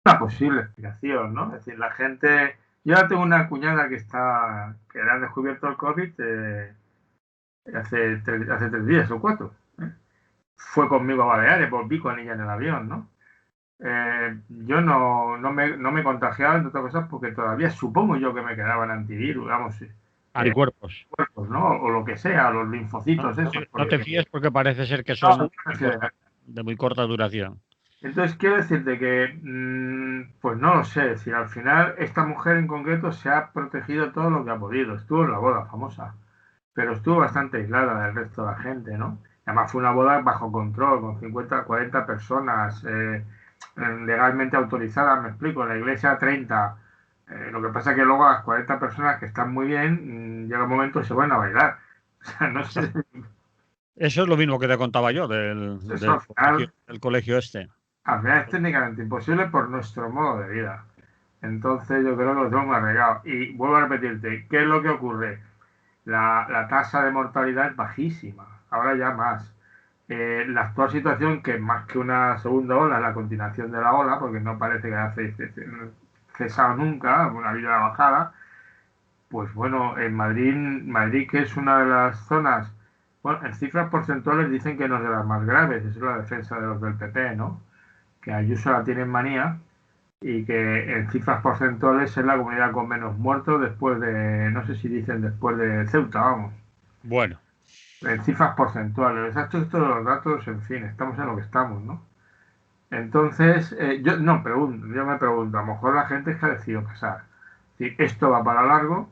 una posible explicación, ¿no? Es decir, la gente... Yo ahora tengo una cuñada que le han descubierto el COVID hace 3 días o 4. ¿Eh? Fue conmigo a Baleares, volví con ella en el avión, ¿no? Yo no me he contagiado, entre otras cosas, porque todavía supongo yo que me quedaban antivirus, vamos, Anticuerpos. cuerpos, ¿no? O lo que sea, los linfocitos esos. No te Porque, fíes porque parece ser que no, son no me fío de nada. de muy corta duración. Entonces, quiero decirte que, pues no lo sé, si al final esta mujer en concreto se ha protegido todo lo que ha podido. Estuvo en la boda famosa, pero estuvo bastante aislada del resto de la gente, ¿no? Además fue una boda bajo control, con 50, 40 personas, legalmente autorizadas, me explico, en la iglesia 30. Lo que pasa es que luego las 40 personas que están muy bien, llega un momento y se van a bailar. O sea, no sé, Eso es lo mismo que te contaba yo eso del colegio este. al final es técnicamente imposible por nuestro modo de vida. Entonces yo creo que lo tengo arreglado. Y vuelvo a repetirte, ¿qué es lo que ocurre? La tasa de mortalidad es bajísima, ahora ya más. La actual situación, que más que una segunda ola, es la continuación de la ola, porque no parece que haya cesado nunca, una vida bajada, pues bueno, en Madrid, que es una de las zonas, bueno, en cifras porcentuales dicen que no es de las más graves, es la defensa de los del PP, ¿no? Que Ayuso la tiene en manía y que en cifras porcentuales es la comunidad con menos muertos después de, no sé si dicen después de Ceuta, vamos, Bueno, en cifras porcentuales. Exactos todos los datos, en fin, estamos en lo que estamos, ¿no? Entonces, yo no pregunto, yo me pregunto, a lo mejor la gente es que ha decidido pasar. Si esto va para largo,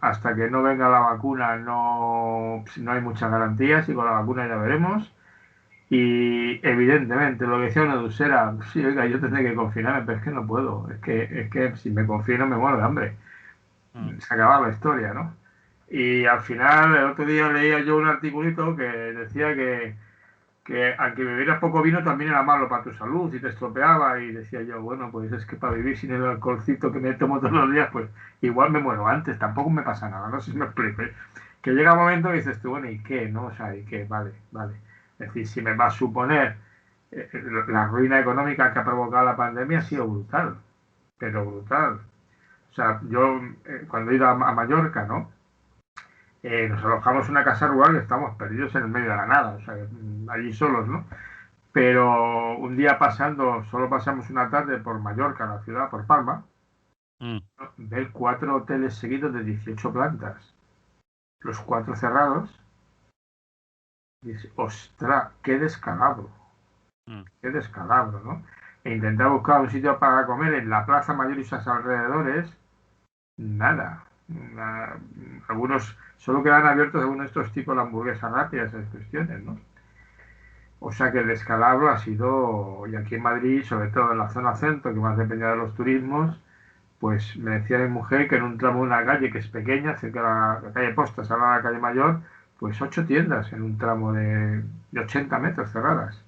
hasta que no venga la vacuna no hay muchas garantías y con la vacuna ya veremos. Y evidentemente, lo que decía una dulcera, sí, oiga, yo tendré que confinarme, pero es que no puedo. Es que si me confino me muero de hambre. mm, Se acaba la historia, ¿no? Y al final, el otro día leía yo un articulito que decía que aunque bebieras poco vino también era malo para tu salud y te estropeaba. Y decía yo, bueno, pues es que para vivir sin el alcoholcito que me tomo todos los días, pues igual me muero antes, tampoco me pasa nada, no sé si me explico. Que llega un momento que dices tú, bueno, ¿y qué? ¿No? O sea, ¿y qué? Vale, vale. Es decir, si me va a suponer la ruina económica que ha provocado la pandemia ha sido brutal, pero brutal. O sea, yo cuando he ido a Mallorca, ¿no? Nos alojamos en una casa rural y estamos perdidos en el medio de la nada, o sea, allí solos, ¿no? Pero un día pasando, solo pasamos una tarde por Mallorca, la ciudad, por Palma, mm, ¿no? Ver 4 hoteles seguidos de 18 plantas, los 4 cerrados, y dices, ostras, mm. qué descalabro, ¿no? E intentar buscar un sitio para comer en la Plaza Mayor y sus alrededores, nada. Algunos solo quedan abiertos algunos de estos tipos de hamburguesas rápidas, esas cuestiones, ¿no? O sea que el descalabro ha sido, y aquí en Madrid, sobre todo en la zona centro, que más dependía de los turismos, pues me decía mi mujer que en un tramo de una calle que es pequeña, cerca de la calle Posta, se llama la calle Mayor, pues 8 tiendas en un tramo de 80 metros cerradas.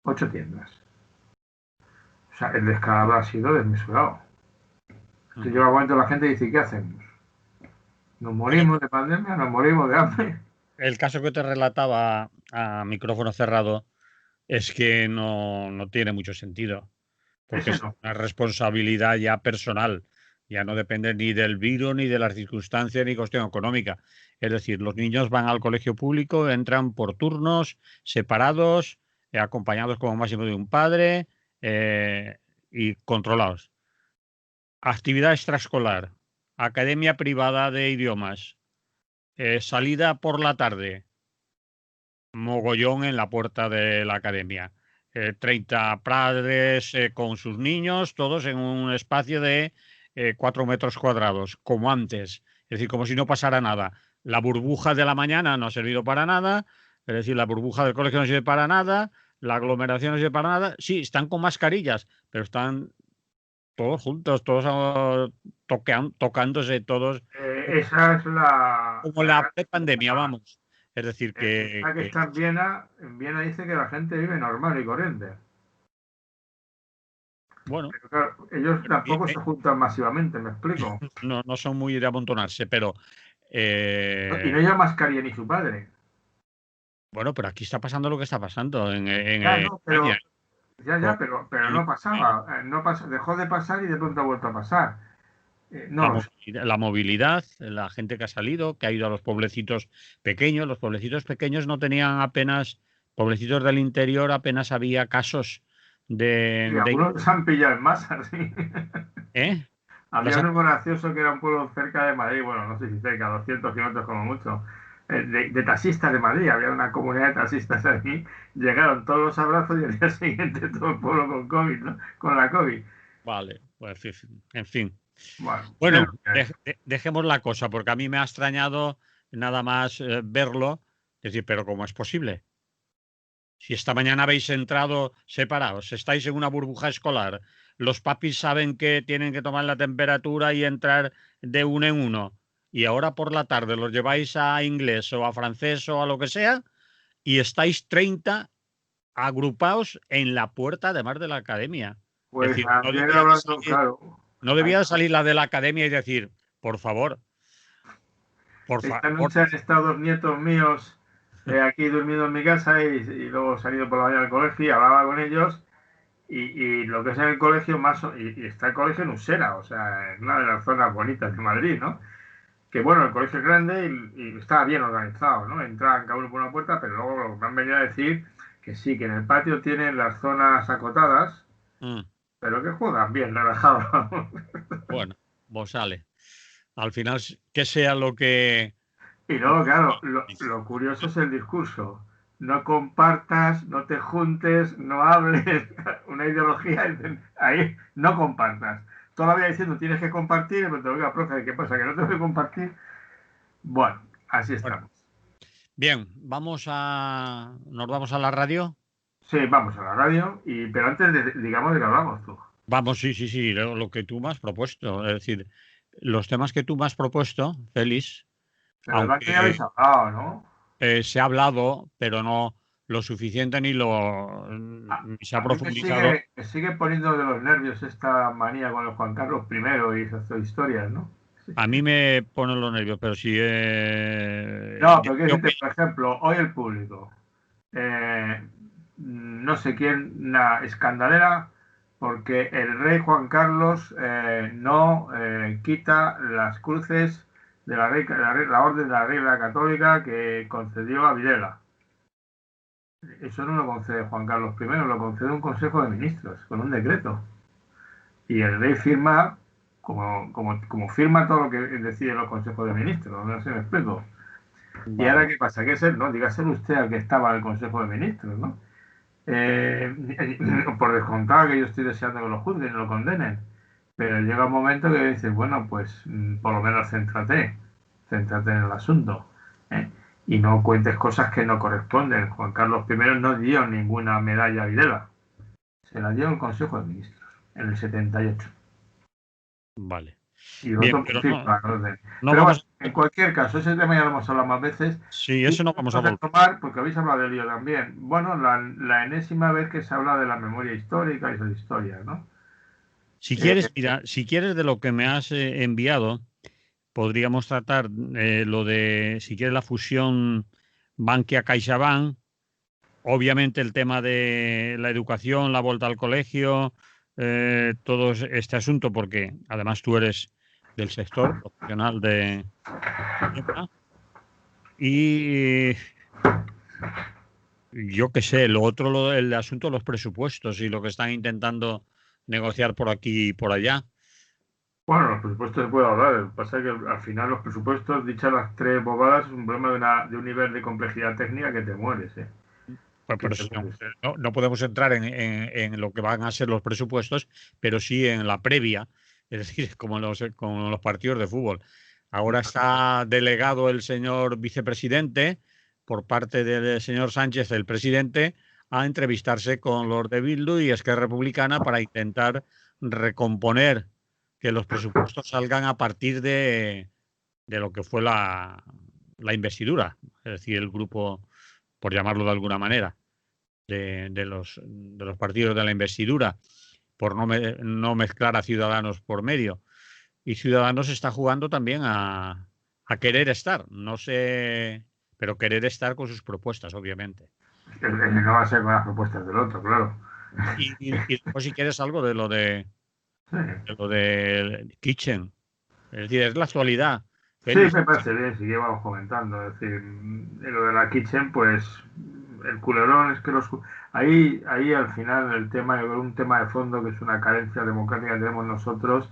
8 tiendas. O sea, el descalabro ha sido desmesurado. Entonces Ujú. llega un momento la gente dice, ¿qué hacemos? ¿Nos El, morimos de pandemia? ¿Nos morimos de hambre? el caso que te relataba a micrófono cerrado es que no tiene mucho sentido, porque Ese es no. una responsabilidad ya personal, ya no depende ni del virus, ni de las circunstancias, ni cuestión económica. Es decir, los niños van al colegio público, entran por turnos, separados, acompañados como máximo de un padre y controlados. Actividad extraescolar, academia privada de idiomas, salida por la tarde, mogollón en la puerta de la academia. 30 padres con sus niños, todos en un espacio de 4 metros cuadrados, como antes. Es decir, como si no pasara nada. La burbuja de la mañana no ha servido para nada, es decir, la burbuja del colegio no sirve para nada, la aglomeración no sirve para nada. Sí, están con mascarillas, pero están todos juntos, todos tocándose, todos Esa es como la la gran pre-pandemia, vamos. Es decir, que está en Viena dice que la gente vive normal y corriente. bueno, Pero claro, ellos bien, tampoco se juntan masivamente, me explico. no son muy de amontonarse, pero Y no lleva mascarilla ni su padre. bueno, pero aquí está pasando lo que está pasando en Ya, no, España. Ya, pero no pasaba. Dejó de pasar y de pronto ha vuelto a pasar. No lo sé. La movilidad, la gente que ha salido, que ha ido a los pueblecitos pequeños. Los pueblecitos pequeños no tenían apenas, pueblecitos del interior apenas había casos Y de algunos se han pillado en masa, sí. ¿eh? Había Las uno muy gracioso que era un pueblo cerca de Madrid, bueno, no sé si cerca, 200 kilómetros como mucho, de taxistas de Madrid. Había una comunidad de taxistas allí. Llegaron todos los abrazos y al día siguiente todo el pueblo con COVID, ¿no? Con la COVID. Vale, pues en fin. Bueno, es Bueno, lo que hay. dejemos la cosa, porque a mí me ha extrañado nada más verlo. Es decir, pero ¿cómo es posible? Si esta mañana habéis entrado separados, estáis en una burbuja escolar, los papis saben que tienen que tomar la temperatura y entrar de uno en uno, y ahora por la tarde los lleváis a inglés o a francés o a lo que sea, y estáis 30 agrupados en la puerta además de la academia. Es Pues decir, ayer hablando, claro, no ahí- debía salir la de la academia y decir, por favor, por esta favor. noche han estado dos nietos míos aquí durmiendo en mi casa y luego se han ido por la mañana al colegio y hablaba con ellos. Y lo que es en el colegio más, y está el colegio en Usera, o sea, en una de las zonas bonitas de Madrid, ¿no? Que bueno, el colegio es grande y está bien organizado, ¿no? Entran cada uno por una puerta, pero luego me han venido a decir que sí, que en el patio tienen las zonas acotadas, Mm, pero que juegan bien, relajados. bueno, vos sale. Al final, que sea lo que... Y luego, claro, lo curioso es el discurso. No compartas, no te juntes, no hables. Una ideología, ahí no compartas. Todavía diciendo tienes que compartir, pero te oiga, profe, ¿qué pasa? ¿Que no tengo que compartir? Bueno, así Bueno, estamos. bien, nos vamos a la radio. Sí, vamos a la radio, pero antes digamos de que hablamos tú. Vamos, sí, sí, sí, lo que tú me has propuesto. Es decir, los temas que tú me has propuesto, Félix, Pero del banco ya aunque habéis hablado, ¿no? se ha hablado, pero no lo suficiente ni se ha A mí profundizado. me sigue poniendo de los nervios esta manía con el Juan Carlos I y esas historias, ¿no? Sí. A mí me ponen los nervios, pero sí, No, pero quiero decirte, por ejemplo, hoy el público, no sé quién, una escandalera, porque el rey Juan Carlos no quita las cruces de la orden de la Regla Católica que concedió a Videla. Eso no lo concede Juan Carlos I, lo concede un Consejo de Ministros, con un decreto. Y el rey firma como firma todo lo que deciden los consejos de ministros, no sé si me explico. ¿Y ahora Vale. qué pasa? ¿Qué es él? No, dígaselo usted al que estaba en el Consejo de Ministros, ¿no? Por descontado que yo estoy deseando que lo juzguen y lo condenen. Pero llega un momento que dices, bueno, pues por lo menos céntrate en el asunto. ¿eh? Y no cuentes cosas que no corresponden. Juan Carlos I no dio ninguna medalla a Videla. Se la dio el Consejo de Ministros en el 78. Vale. Y los Bien, otros pero firman orden. no Pero bueno, vamos. en cualquier caso, ese tema ya lo hemos hablado más veces. Sí, Y eso no vamos a vamos a volver. retomar, porque habéis hablado del lío también. Bueno, la enésima vez que se habla de la memoria histórica y esas historias, ¿no? Si Eh, quieres, mira, si quieres de lo que me has enviado, podríamos tratar lo de, si quieres, la fusión Bankia-CaixaBank, obviamente el tema de la educación, la vuelta al colegio, todo este asunto, porque además tú eres del sector profesional del tema. Y yo qué sé, lo otro, el asunto de los presupuestos y lo que están intentando negociar por aquí y por allá. bueno, los presupuestos se puede hablar. Lo que pasa es que al final los presupuestos, dichas las tres bobadas, es un problema de un nivel de complejidad técnica que te mueres, ¿eh? Pues, Que pero te si no, mueres. no podemos entrar en lo que van a ser los presupuestos, pero sí en la previa, es decir, como los partidos de fútbol. Ahora está delegado el señor vicepresidente por parte del señor Sánchez, el presidente, a entrevistarse con los de Bildu y Esquerra Republicana para intentar recomponer que los presupuestos salgan a partir de lo que fue la investidura, es decir, el grupo, por llamarlo de alguna manera de los partidos de la investidura, por no mezclar a Ciudadanos por medio. Y Ciudadanos está jugando también a querer estar, no sé, pero querer estar con sus propuestas, obviamente. No va a ser con las propuestas del otro, claro. Y después, si quieres algo Sí. de lo de Kitchen. Es decir, es la actualidad. Sí, Félix, me parece bien, sí que vamos comentando. Es decir, lo de la Kitchen, pues el culebrón es que ahí al final el tema, yo creo un tema de fondo que es una carencia democrática que tenemos nosotros,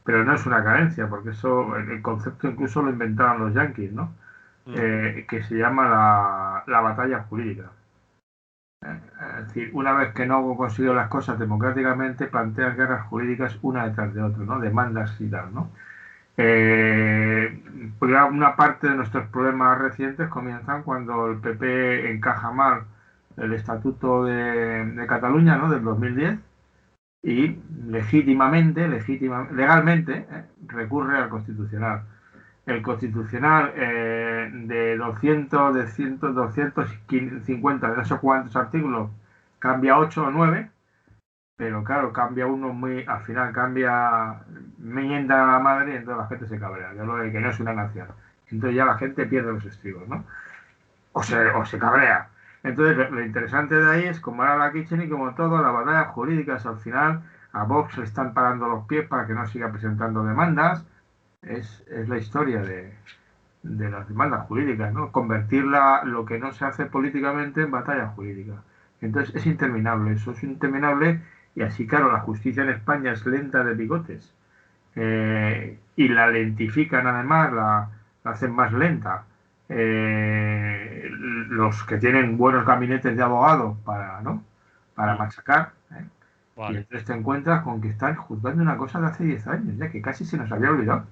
pero no es una carencia, porque eso, el concepto incluso lo inventaron los yanquis, ¿no? mm, Que se llama la batalla jurídica. Es decir, una vez que no consiguió las cosas democráticamente, plantean guerras jurídicas una detrás de otra, ¿no? Demandas y tal, ¿no? Pues una parte de nuestros problemas recientes comienzan cuando el PP encaja mal el Estatuto de Cataluña, ¿no? Del 2010 y legalmente, recurre al Constitucional. El Constitucional de 200, de 100, 250, de no sé cuántos artículos, cambia 8 o 9, pero claro, cambia uno muy, al final cambia, enmienda a la madre y entonces la gente se cabrea, ya lo de que no es una nación. Entonces ya la gente pierde los estribos, ¿no? O se cabrea. Entonces lo interesante de ahí es como era la Kitchen y como todo, las batallas jurídicas al final, a Vox le están parando los pies para que no siga presentando demandas. Es la historia de las demandas jurídicas, ¿no? Convertirla, lo que no se hace políticamente, en batalla jurídica. Entonces es interminable, eso es interminable y así, claro, la justicia en España es lenta de bigotes y la lentifican además, la hacen más lenta. Los que tienen buenos gabinetes de abogados para, ¿no? Para mm, machacar, y vale. entonces te encuentras con que están juzgando una cosa de hace 10 años, ya que casi se nos había olvidado.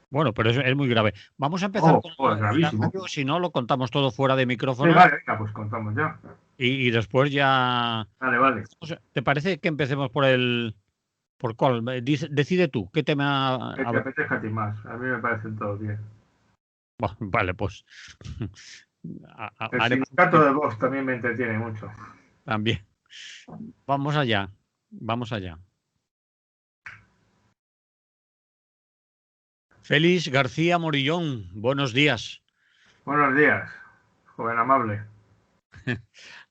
Bueno, pero es muy grave. Vamos a empezar Oh, con oh, es el gravísimo. armario, si no, lo contamos todo fuera de Sí, micrófonos vale, venga, pues contamos ya. y después ya... Vale, vale. ¿Te parece que empecemos por el... ¿Por cuál? Decide tú, ¿qué tema Que te habla? apetezca a ti más. A mí me parecen todos bien. Bueno, vale, pues El haremos sindicato de Vox también me entretiene mucho. también. Vamos allá, vamos allá. Félix García Morillón, buenos días. Buenos días, joven amable.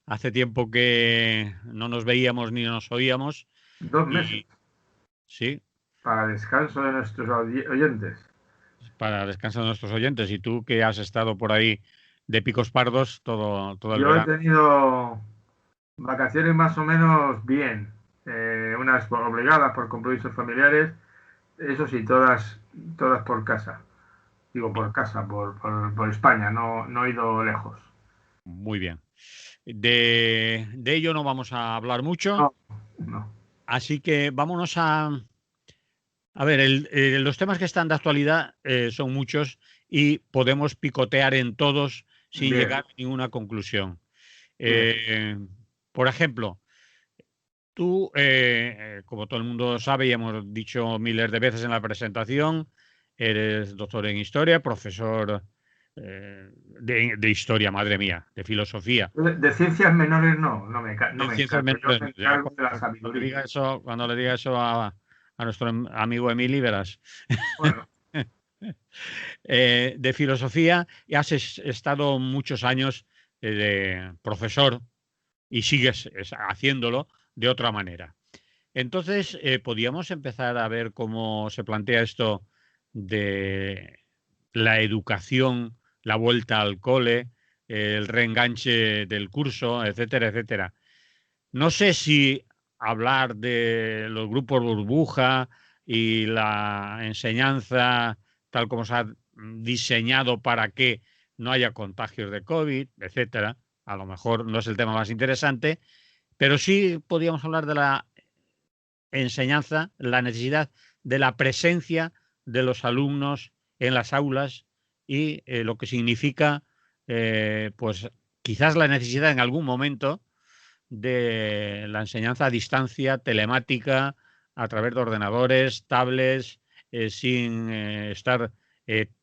Hace tiempo que no nos veíamos ni nos oíamos 2 meses y sí, para descanso de nuestros oyentes. para descansar de nuestros oyentes. Y tú que has estado por ahí de picos pardos todo el Yo he verano. tenido vacaciones más o menos bien, unas obligadas por compromisos familiares, eso sí, todas por casa. Digo por casa, por España, no he ido lejos. Muy bien. De ello no vamos a hablar mucho, No, no. así que vámonos a ver, los temas que están de actualidad son muchos y podemos picotear en todos sin Bien, llegar a ninguna conclusión. bien. Eh, por ejemplo, tú, como todo el mundo sabe y hemos dicho miles de veces en la presentación, eres doctor en historia, profesor de historia, madre mía, de filosofía, De ciencias menores no de me ciencias encargo. Yo menores. me Ya encargo de la sabiduría. cuando le diga eso a nuestro amigo Emili, verás. Bueno, De filosofía y has estado muchos años de profesor y sigues haciéndolo de otra manera. Entonces, podríamos empezar a ver cómo se plantea esto de la educación, la vuelta al cole, el reenganche del curso, etcétera, etcétera. No sé si hablar de los grupos burbuja y la enseñanza tal como se ha diseñado para que no haya contagios de COVID, etcétera. A lo mejor no es el tema más interesante, pero sí podríamos hablar de la enseñanza, la necesidad de la presencia de los alumnos en las aulas y lo que significa, pues quizás la necesidad en algún momento de la enseñanza a distancia, telemática, a través de ordenadores, tablets, sin estar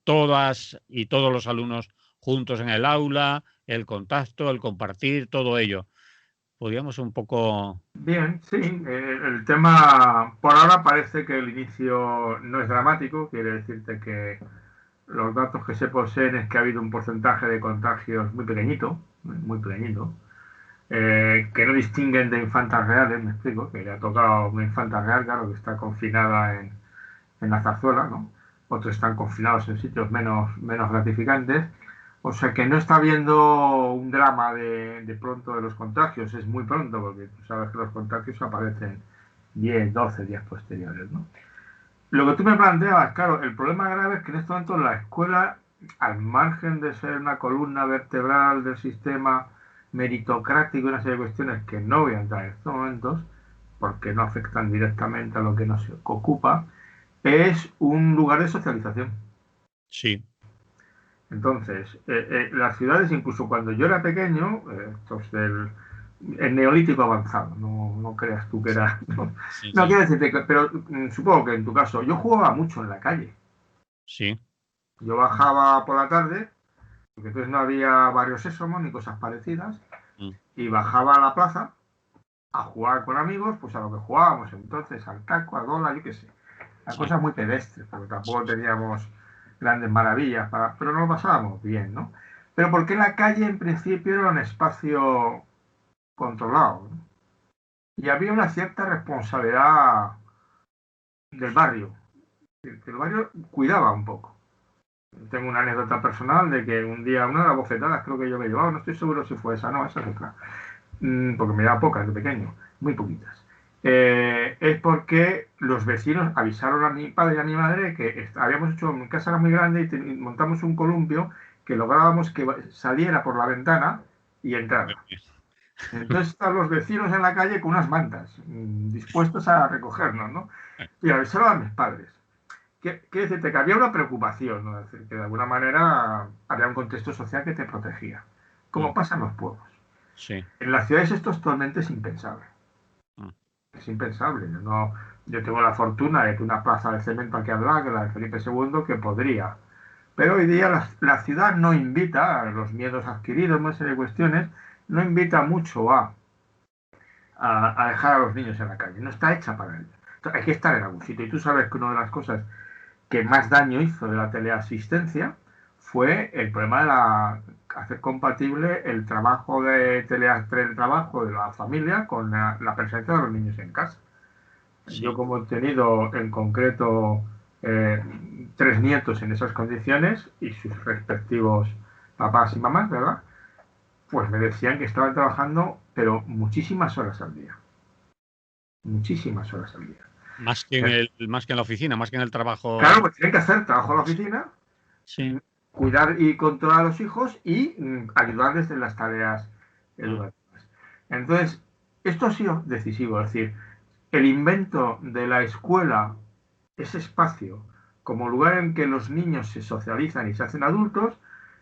todas y todos los alumnos juntos en el aula, el contacto, el compartir, todo ello. Podríamos un poco... bien, sí. El tema, por ahora parece que el inicio no es dramático. Quiere decirte que los datos que se poseen es que ha habido un porcentaje de contagios muy pequeñito, muy pequeñito. que no distinguen de infantas reales, me explico, que le ha tocado una infanta real, claro, que está confinada en la zarzuela, ¿no? Otros están confinados en sitios menos gratificantes. O sea que no está habiendo un drama de pronto de los contagios, es muy pronto, porque tú sabes que los contagios aparecen 10, 12 días posteriores, ¿no? Lo que tú me planteabas, claro, el problema grave es que en este momento la escuela, al margen de ser una columna vertebral del sistema meritocrático y una serie de cuestiones que no voy a entrar en estos momentos, porque no afectan directamente a lo que nos ocupa, es un lugar de socialización. Sí. Entonces, las ciudades, incluso cuando yo era pequeño, estos del el neolítico avanzado, no creas tú que era. No, Sí, no sí. quiero decirte, pero supongo que en tu caso, yo jugaba mucho en la calle. Sí. Yo bajaba por la tarde, porque entonces no había Barrio Sésamo ni cosas parecidas, Mm. y bajaba a la plaza a jugar con amigos, pues a lo que jugábamos entonces, al taco, a dola, yo qué sé. A Sí. cosas muy pedestres, porque tampoco teníamos grandes maravillas, pero nos lo pasábamos bien, ¿no? Pero porque la calle en principio era un espacio controlado, ¿no? Y había una cierta responsabilidad del barrio, que el barrio cuidaba un poco. Tengo una anécdota personal de que un día, una de las bofetadas creo que yo me llevaba, no estoy seguro si fue esa, no, esa es otra, porque me llevaba pocas de pequeño, muy poquitas. Es porque los vecinos avisaron a mi padre y a mi madre que habíamos hecho, mi casa era muy grande y montamos un columpio que lográbamos que saliera por la ventana y entrara. Entonces están los vecinos en la calle con unas mantas, dispuestos a recogernos, ¿no? Y avisaron a mis padres. Quiere decirte que había una preocupación, ¿no? Es decir, que de alguna manera había un contexto social que te protegía, Mm. como pasa en los pueblos. Sí. En las ciudades esto actualmente es impensable. Mm. Es impensable. Yo tengo la fortuna de que una plaza de cemento aquí al lado, que la de Felipe II, que podría. Pero hoy día la ciudad no invita, a los miedos adquiridos, una serie de cuestiones, no invita mucho a dejar a los niños en la calle. No está hecha para ello. Hay que estar en algún sitio. Y tú sabes que una de las cosas que más daño hizo de la teleasistencia fue el problema de hacer compatible el trabajo de teletrabajo de la familia con la presencia de los niños en casa. Yo Sí. como he tenido en concreto eh, 3 nietos en esas condiciones y sus respectivos papás y mamás, ¿verdad? Pues me decían que estaban trabajando, pero muchísimas horas al día. Muchísimas horas al día. Más que en la oficina, más que en el trabajo. Claro, pues tienen que hacer trabajo en la oficina, Sí. cuidar y controlar a los hijos y ayudarles en las tareas Mm. educativas. Entonces, esto ha sido decisivo, es decir, el invento de la escuela, ese espacio como lugar en que los niños se socializan y se hacen adultos,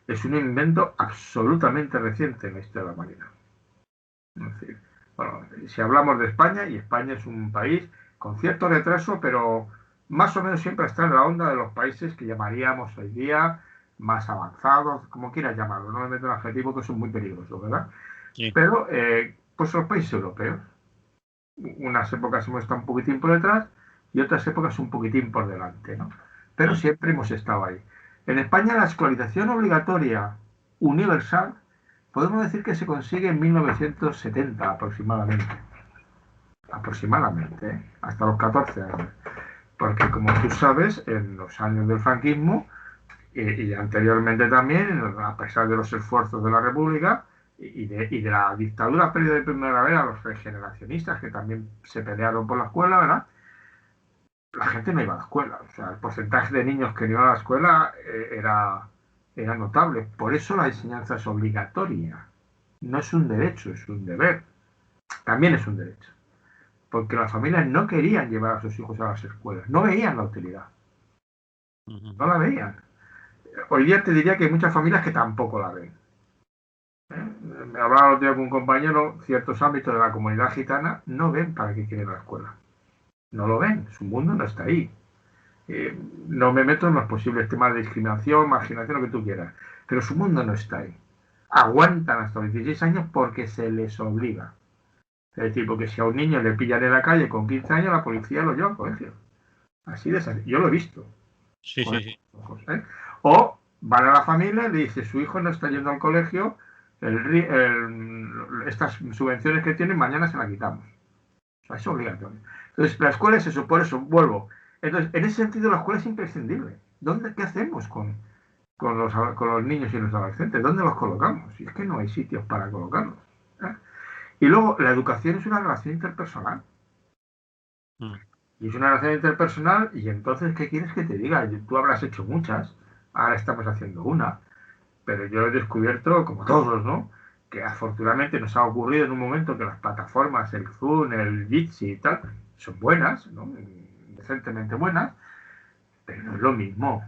es un invento absolutamente reciente en la historia de la humanidad. Es decir, bueno, si hablamos de España, y España es un país con cierto retraso, pero más o menos siempre está en la onda de los países que llamaríamos hoy día más avanzados, como quieras llamarlo, no me meto en adjetivo que son muy peligrosos, ¿verdad? Sí. Pero, pues los países europeos, unas épocas hemos estado un poquitín por detrás y otras épocas un poquitín por delante, ¿no? Pero Mm. siempre hemos estado ahí. En España la escolarización obligatoria universal podemos decir que se consigue en 1970 aproximadamente. Aproximadamente, ¿eh? Hasta los 14 años. Porque como tú sabes, en los años del franquismo y anteriormente también, a pesar de los esfuerzos de la República y de la dictadura previa de primavera, los regeneracionistas que también se pelearon por la escuela, ¿verdad? La gente no iba a la escuela. O sea, el porcentaje de niños que no iban a la escuela era notable. Por eso la enseñanza es obligatoria. No es un derecho, es un deber. También es un derecho. Porque las familias no querían llevar a sus hijos a las escuelas. No veían la utilidad. Mm. No la veían. Hoy día te diría que hay muchas familias que tampoco la ven. Me hablaba otro día con un compañero, ciertos ámbitos de la comunidad gitana no ven para qué quieren la escuela. No lo ven, su mundo no está ahí. No me meto en los posibles temas de discriminación, marginación, lo que tú quieras, pero su mundo no está ahí. Aguantan hasta los 16 años porque se les obliga. Es decir, porque si a un niño le pillan en la calle con 15 años, la policía lo lleva al colegio. Así de sencillo. Yo lo he visto Sí, con sí, estos sí. ojos. O van a la familia y le dice, su hijo no está yendo al colegio estas subvenciones que tienen, mañana se las quitamos. O sea, es obligatorio. Entonces, la escuela es eso, por eso vuelvo. Entonces, en ese sentido, la escuela es imprescindible. ¿Qué hacemos con los niños y los adolescentes? ¿Dónde los colocamos? Si es que no hay sitios para colocarlos. ¿Eh? Y luego, la educación es una relación interpersonal. Y es una relación interpersonal, y entonces, ¿qué quieres que te diga? Tú habrás hecho muchas, ahora estamos haciendo una, pero yo he descubierto, como todos, ¿no?, que afortunadamente nos ha ocurrido en un momento que las plataformas, el Zoom, el Jitsi y tal, son buenas, ¿no?, decentemente buenas, pero no es lo mismo.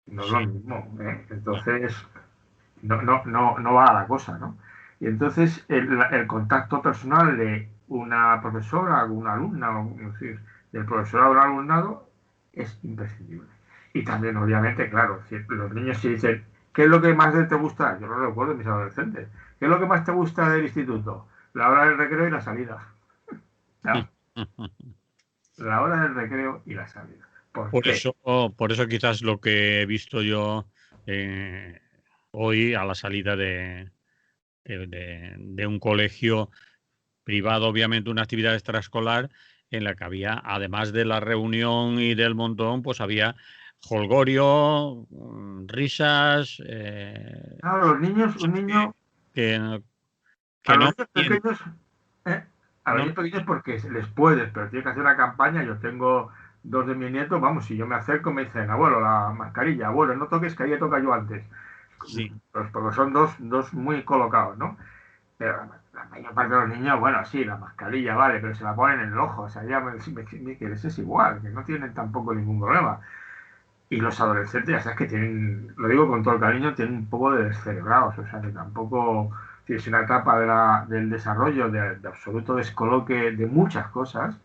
No es lo mismo, ¿eh? Entonces, no va a la cosa, ¿no? Y entonces el contacto personal de una profesora, una alumna, es decir, del profesor a un alumnado, es imprescindible. Y también, obviamente, claro, si los niños si dicen, ¿qué es lo que más te gusta? Yo lo recuerdo en mis adolescentes. ¿Qué es lo que más te gusta del instituto? La hora del recreo y la salida. ¿No? La hora del recreo y la salida. ¿Por qué? Por eso quizás lo que he visto yo hoy a la salida de un colegio privado, obviamente una actividad extraescolar en la que había, además de la reunión y del montón, pues había jolgorio, risas. Claro, los niños, un niño, que a los no niños tienen. pequeños, ¿eh? A los No, niños pequeños porque les puedes, pero tienes que hacer una campaña. Yo tengo dos de mis nietos, vamos, si yo me acerco me dicen, abuelo, la mascarilla, abuelo, no toques, que ahí toca yo antes. sí. Pues porque son dos muy colocados, ¿no? Pero la mayor parte de los niños, bueno, sí, la mascarilla, vale, pero se la ponen en el ojo, o sea, ya que les es igual, que no tienen tampoco ningún problema. Y los adolescentes, ya sabes que tienen, lo digo con todo el cariño, tienen un poco de descerebrados, o sea, que tampoco es una etapa del desarrollo de absoluto descoloque de muchas cosas,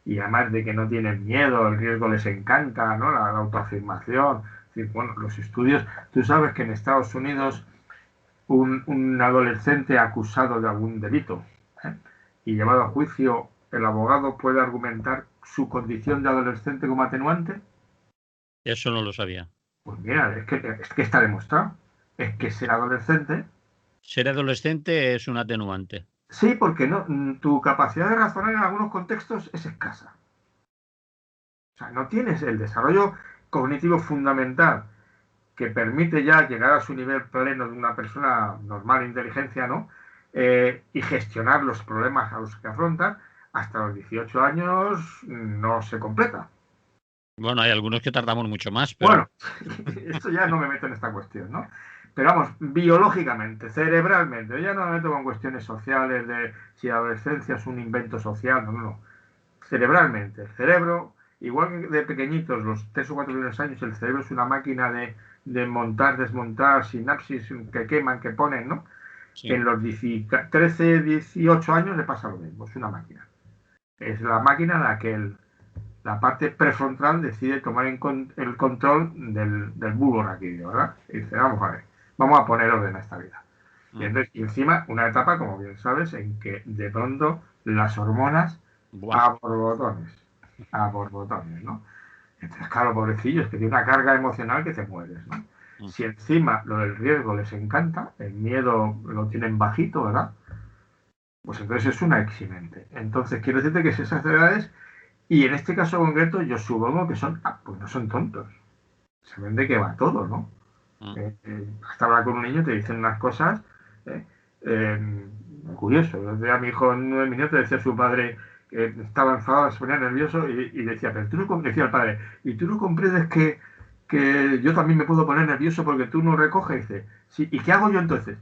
y además de que no tienen miedo, el riesgo les encanta, ¿no? La autoafirmación. Es decir, bueno, los estudios, tú sabes que en Estados Unidos un adolescente acusado de algún delito, ¿eh?, y llevado a juicio, el abogado puede argumentar su condición de adolescente como atenuante. Eso no lo sabía. Pues mira, es que está demostrado. Es que ser adolescente. Ser adolescente es un atenuante. Sí, porque no, tu capacidad de razonar en algunos contextos es escasa. O sea, no tienes el desarrollo cognitivo fundamental que permite ya llegar a su nivel pleno de una persona normal de inteligencia, ¿no? Y gestionar los problemas a los que afronta. Hasta los 18 años no se completa. Bueno, hay algunos que tardamos mucho más, pero Bueno, esto ya no me meto en esta cuestión, ¿no? Pero vamos, biológicamente, cerebralmente, ya no me meto con cuestiones sociales de si la adolescencia es un invento social, no. Cerebralmente, el cerebro, igual que de pequeñitos, los 3 o 4 primeros años, el cerebro es una máquina de montar, desmontar, sinapsis que queman, que ponen, ¿no? sí. En los 13, 18 años le pasa lo mismo, es una máquina. Es la máquina en la que la parte prefrontal decide tomar el control del bulbo raquídeo, ¿verdad? Y dice, vamos a ver, vamos a poner orden a esta vida. Y encima, una etapa, como bien sabes, en que de pronto las hormonas Buah. a borbotones, ¿no? Entonces, claro, pobrecillos, que tiene una carga emocional que te mueres, ¿no? Si encima lo del riesgo les encanta, el miedo lo tienen bajito, ¿verdad? Pues entonces es una eximente. Entonces, quiero decirte que esas edades. Y en este caso concreto, yo supongo que pues no son tontos. Saben de qué va todo, ¿no? Hasta hablar con un niño te dicen unas cosas eh, curioso. A mi hijo en 9 minutos decía a su padre que estaba enfadado, se ponía nervioso y decía, pero tú no, decía el padre, y tú no comprendes que yo también me puedo poner nervioso porque tú no recoges. Y dice, sí, ¿y qué hago yo entonces?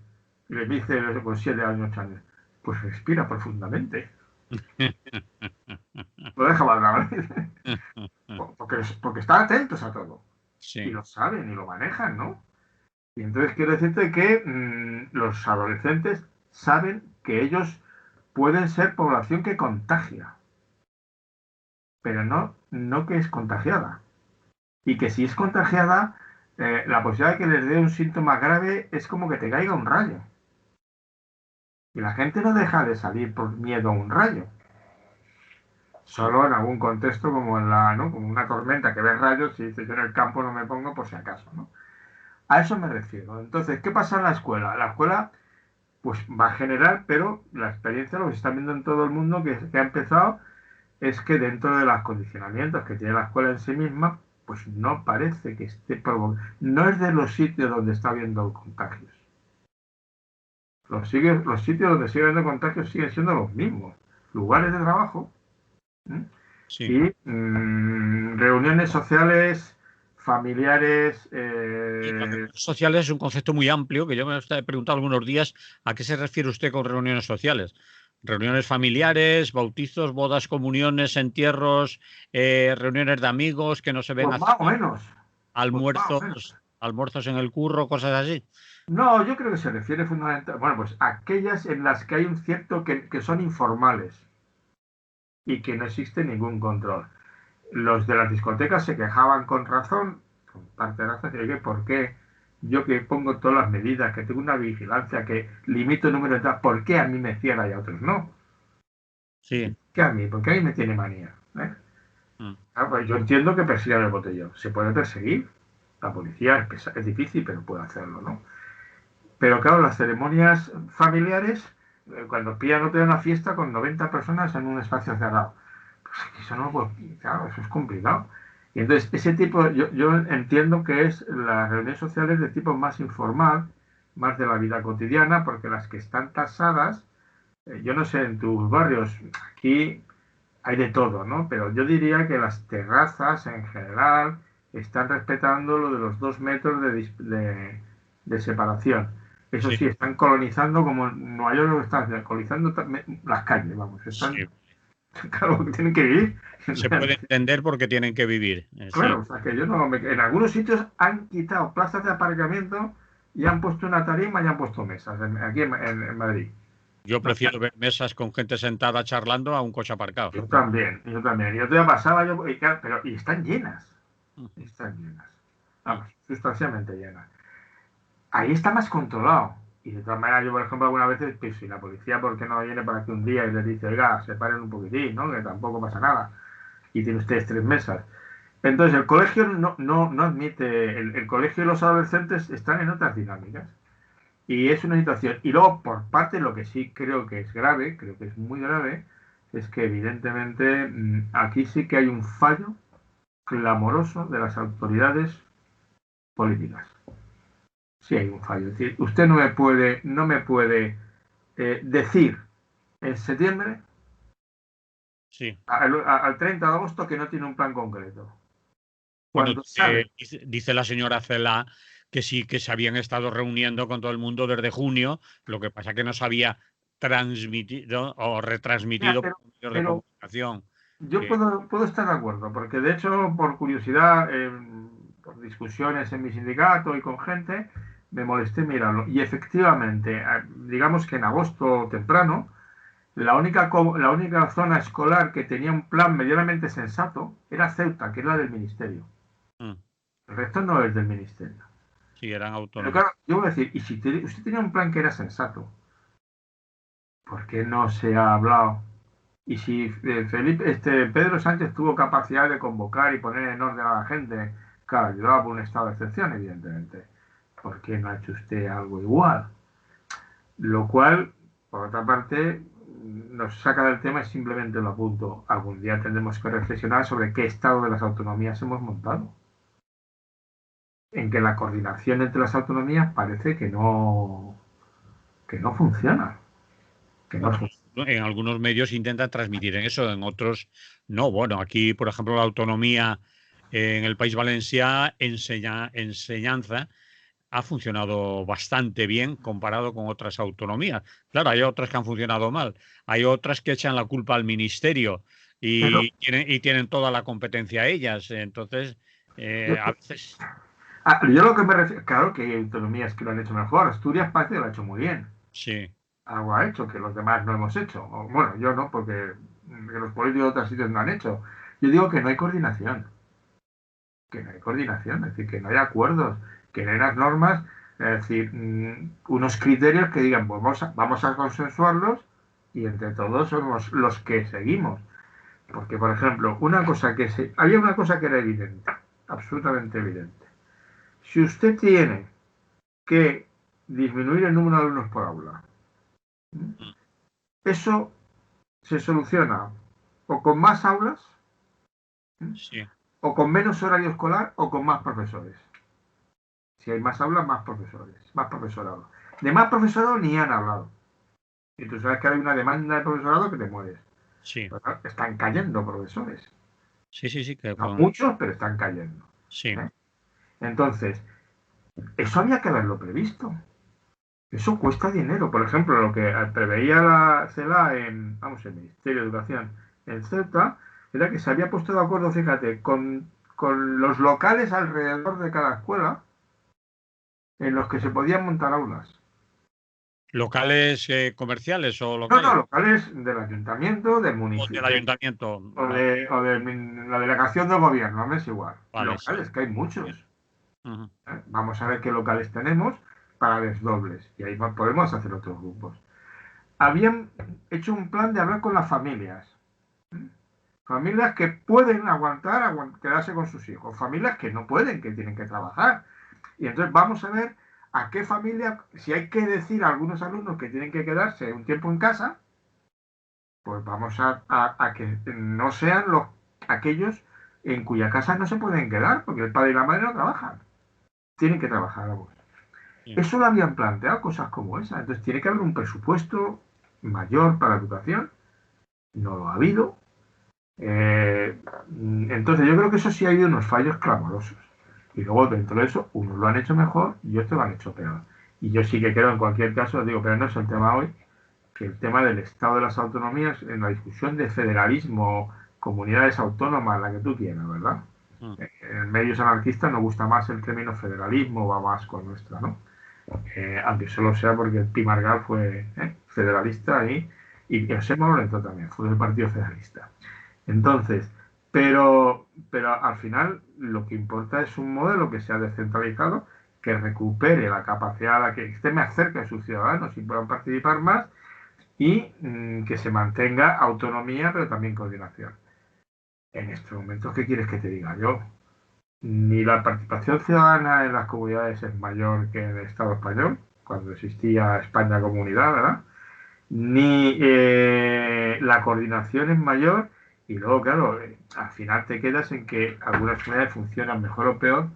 Y le dice con 7 años, 8 años, pues respira profundamente. Lo deja hablar, porque están atentos a todo. Y Sí. lo saben y lo manejan, ¿no? Y entonces quiero decirte que los adolescentes saben que ellos pueden ser población que contagia, pero no que es contagiada. Y que si es contagiada, la posibilidad de que les dé un síntoma grave es como que te caiga un rayo. Y la gente no deja de salir por miedo a un rayo. Solo en algún contexto como ¿no?, como una tormenta que ve rayos y dice yo en el campo no me pongo por si acaso, ¿no? A eso me refiero. Entonces, ¿qué pasa en la escuela? La escuela pues va a generar, pero la experiencia, lo que se está viendo en todo el mundo que ha empezado, es que dentro de los condicionamientos que tiene la escuela en sí misma, pues no parece que esté provocando, no es de los sitios donde está habiendo contagios. Los sitios donde sigue habiendo contagios siguen siendo los mismos. Lugares de trabajo, ¿eh? Sí. Y reuniones sociales, familiares. Y reuniones sociales es un concepto muy amplio que yo me he preguntado algunos días a qué se refiere usted con reuniones sociales. Reuniones familiares, bautizos, bodas, comuniones, entierros, reuniones de amigos que no se ven Pues hace más o menos. Pues más o menos. almuerzos en el curro, cosas así. No, yo creo que se refiere fundamentalmente, bueno, pues aquellas en las que hay un cierto que son informales y que no existe ningún control. Los de las discotecas se quejaban con razón, con parte de razón, de que por qué yo que pongo todas las medidas, que tengo una vigilancia, que limito el número de entradas, ¿por qué a mí me cierra y a otros no? Sí. ¿Qué a mí? ¿Por qué a mí me tiene manía? ¿Eh? Mm. Pues yo entiendo que persigan el botellón. Se puede perseguir. La policía es difícil, pero puede hacerlo, ¿no? Pero claro, las ceremonias familiares, cuando pillan otra una fiesta con 90 personas en un espacio cerrado, pues eso no, pues, claro, eso es complicado. Y entonces, ese tipo, yo entiendo que es las reuniones sociales de tipo más informal, más de la vida cotidiana, porque las que están tasadas, yo no sé, en tus barrios, aquí hay de todo, ¿no? Pero yo diría que las terrazas en general están respetando lo de los 2 metros de separación. Eso Sí, sí, están colonizando como en Nueva York lo están colonizando las calles, vamos, están, sí. claro, tienen que vivir. Se puede entender porque tienen que vivir. Claro, Sí. o sea, que yo no en algunos sitios han quitado plazas de aparcamiento y han puesto una tarima y han puesto mesas aquí en Madrid. Yo prefiero ver mesas con gente sentada charlando a un coche aparcado. Yo también, yo también. Yo todavía pasaba, claro, pero y están llenas. Ujú. Están llenas. Mm. Vamos, sustancialmente llenas. Ahí está más controlado. Y de todas maneras, yo, por ejemplo, algunas veces, pues si la policía, ¿por qué no viene para aquí un día y les dice, oiga, separen un poquitín, ¿no? Que tampoco pasa nada. Y tiene ustedes 3 mesas. Entonces, el colegio no admite, el colegio y los adolescentes están en otras dinámicas. Y es una situación. Y luego, por parte, lo que sí creo que es grave, creo que es muy grave, es que evidentemente aquí sí que hay un fallo clamoroso de las autoridades políticas. Sí hay un fallo. Es decir, usted no me puede decir en septiembre Sí. al 30 de agosto que no tiene un plan concreto. Bueno, Cuando sabe, dice la señora Cela que sí, que se habían estado reuniendo con todo el mundo desde junio, lo que pasa que no se había transmitido o mira, retransmitido pero, por medios de pero comunicación. yo Que puedo estar de acuerdo, porque de hecho, por curiosidad, por discusiones en mi sindicato y con gente, me molesté mirarlo. Y efectivamente, digamos que en agosto temprano, la única zona escolar que tenía un plan medianamente sensato era Ceuta, que es la del ministerio. mm, El resto no es del ministerio. sí, eran Pero autónomos. claro, yo voy a decir, y si usted tenía un plan que era sensato, ¿por qué no se ha hablado? Y si Pedro Sánchez tuvo capacidad de convocar y poner en orden a la gente, claro, ayudaba por un estado de excepción, evidentemente. ¿Por qué no ha hecho usted algo igual? Lo cual, por otra parte, nos saca del tema y simplemente lo apunto. Algún día tendremos que reflexionar sobre qué estado de las autonomías hemos montado. En que la coordinación entre las autonomías parece que no funciona. Que no Bueno, funciona. en algunos medios intentan transmitir en eso, en otros no. Bueno, aquí, por ejemplo, la autonomía en el País Valencià, enseñanza, ha funcionado bastante bien comparado con otras autonomías. Claro, hay otras que han funcionado mal. Hay otras que echan la culpa al ministerio Pero y tienen toda la competencia ellas. Entonces, a veces yo lo que me refiero, claro que hay autonomías que lo han hecho mejor. Asturias parece que lo ha hecho muy bien. sí, Algo ha hecho que los demás no hemos hecho. Bueno, yo no, porque los políticos de otros sitios no han hecho. Yo digo que no hay coordinación. Que no hay coordinación, es decir, que no hay acuerdos, que no hay unas normas, es decir, unos criterios que digan, pues vamos a consensuarlos y entre todos somos los que seguimos. Porque, por ejemplo, había una cosa que era evidente, absolutamente evidente. Si usted tiene que disminuir el número de alumnos por aula, Eso se soluciona o con más aulas, Sí, o con menos horario escolar, o con más profesores. Si hay más aulas, más profesores, más profesorado. De más profesorado ni han hablado. Y tú sabes que hay una demanda de profesorado que te mueres. sí, Pero claro, están cayendo profesores. sí, sí, sí, que No con... muchos, pero están cayendo. Sí, ¿Eh? Entonces, eso había que haberlo previsto. Eso cuesta dinero. Por ejemplo, lo que preveía la CELA en, vamos, el Ministerio de Educación en Ceuta, era que se había puesto de acuerdo, fíjate, con los locales alrededor de cada escuela en los que se podían montar aulas. locales comerciales o No, no, locales, locales del ayuntamiento, del o del municipio, ayuntamiento. o de la delegación del gobierno, me es igual. Vale, sí. Locales, que hay Bien. muchos. Ujú. Vamos a ver qué locales tenemos para desdobles y ahí podemos hacer otros grupos. Habían hecho un plan de hablar con las familias. Familias que pueden aguantar, quedarse con sus hijos. Familias que no pueden, que tienen que trabajar. Y entonces vamos a ver a qué familia, si hay que decir a algunos alumnos que tienen que quedarse un tiempo en casa, pues vamos a que no sean aquellos en cuya casa no se pueden quedar, porque el padre y la madre no trabajan. Tienen que trabajar ambos. Bien. Eso lo habían planteado, cosas como esa. Entonces tiene que haber un presupuesto mayor para la educación. No lo ha habido. Entonces yo creo que eso sí ha habido unos fallos clamorosos. Y luego dentro de eso, unos lo han hecho mejor y otros lo han hecho peor. Y yo sí que creo, en cualquier caso, digo, pero no es el tema hoy, que el tema del Estado de las autonomías, en la discusión de federalismo, comunidades autónomas, la que tú quieras, ¿verdad? Mm. En medios anarquistas nos gusta más el término federalismo, va más con nuestra, ¿no? Aunque solo sea porque Pi Margall fue federalista y José Lorenzo también fue del Partido Federalista. Entonces, pero al final lo que importa es un modelo que sea descentralizado, que recupere la capacidad, que esté más cerca de sus ciudadanos y puedan participar más y que se mantenga autonomía, pero también coordinación. En estos momentos, ¿qué quieres que te diga yo? Ni la participación ciudadana en las comunidades es mayor que en el Estado español, cuando existía España comunidad, ¿verdad? Ni la coordinación es mayor y luego, claro, al final te quedas en que algunas comunidades funcionan mejor o peor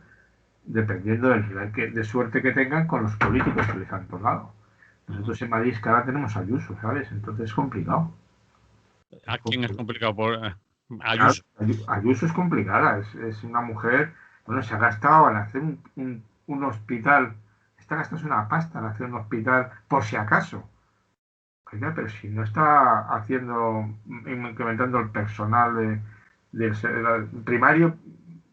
dependiendo del nivel de suerte que tengan con los políticos que les han tocado. Ujú. Nosotros en Madrid es que ahora tenemos Ayuso, ¿sabes? Entonces es complicado. Es ¿A quién es complicado. complicado? Por Claro, Ayuso. Ayuso es complicada, es una mujer, bueno, se ha gastado en hacer un hospital, está gastándose una pasta en hacer un hospital por si acaso. Oiga, pero si no está incrementando el personal del primario,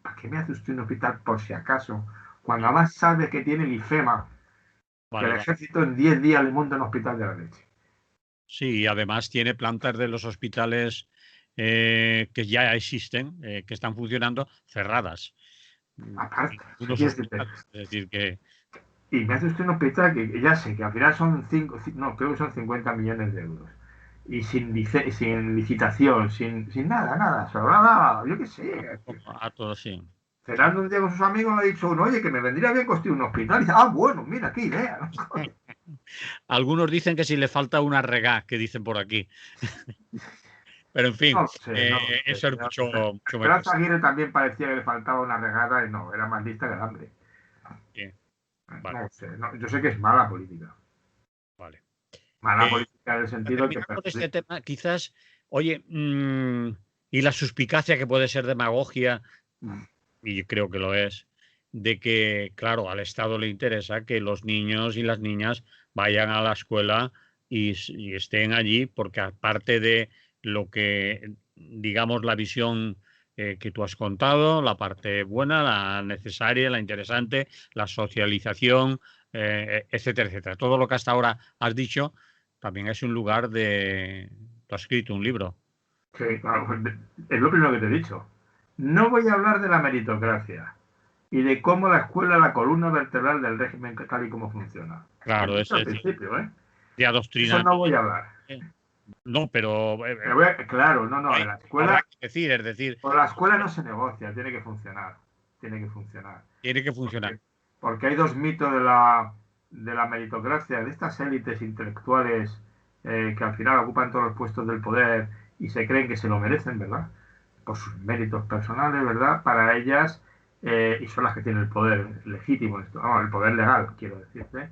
¿para qué me hace usted un hospital por si acaso? Cuando además sabe que tiene el IFEMA, que el Vale, vale. ejército en 10 días le monta un hospital de la leche. Sí, y además tiene plantas de los hospitales que ya existen, que están funcionando, cerradas. Aparte, o sea, Unos quiere decir, hospitales. Es decir, que y me hace usted un hospital que ya sé que al final son no, creo que son 50 millones de euros. Y sin licitación, sin nada, nada, sobraba, yo qué sé. a todos sí. Cenando un día con sus amigos le ha dicho uno, oye, que me vendría bien construir un hospital. Y dice, ah, bueno, mira, qué idea. ¿No? Algunos dicen que si le falta una regá, que dicen por aquí. Pero en fin, No lo sé, no lo sé. eso es mucho, mucho Esperanza menos. Aguirre también parecía que le faltaba una regada y no, era más lista que el hambre. Bien, No vale, lo sé, no, yo sé que es mala política. vale. Mala Eh, política en el sentido que terminando este tema, quizás, oye, y la suspicacia que puede ser demagogia, y creo que lo es, de que, claro, al Estado le interesa que los niños y las niñas vayan a la escuela y estén allí, porque aparte de lo que, digamos, la visión que tú has contado, la parte buena, la necesaria, la interesante, la socialización, etcétera, etcétera. Todo lo que hasta ahora has dicho también es un lugar de... Tú has escrito un libro. sí, claro, es lo primero que te he dicho. No voy a hablar de la meritocracia y de cómo la escuela es la columna vertebral del régimen tal y como funciona. Lo he Claro, es dicho al decir, principio, ¿eh? de Eso no adoctrinamiento. voy a hablar. No, pero Claro, no, no, en la habrá escuela, que decir, es decir, por la escuela no se negocia, tiene que funcionar. Tiene que funcionar. tiene que funcionar. Porque hay dos mitos de la meritocracia, de estas élites intelectuales que al final ocupan todos los puestos del poder y se creen que se lo merecen, ¿verdad? Por sus méritos personales, ¿verdad? Para ellas, y son las que tienen el poder legítimo, el poder legal, quiero decirte,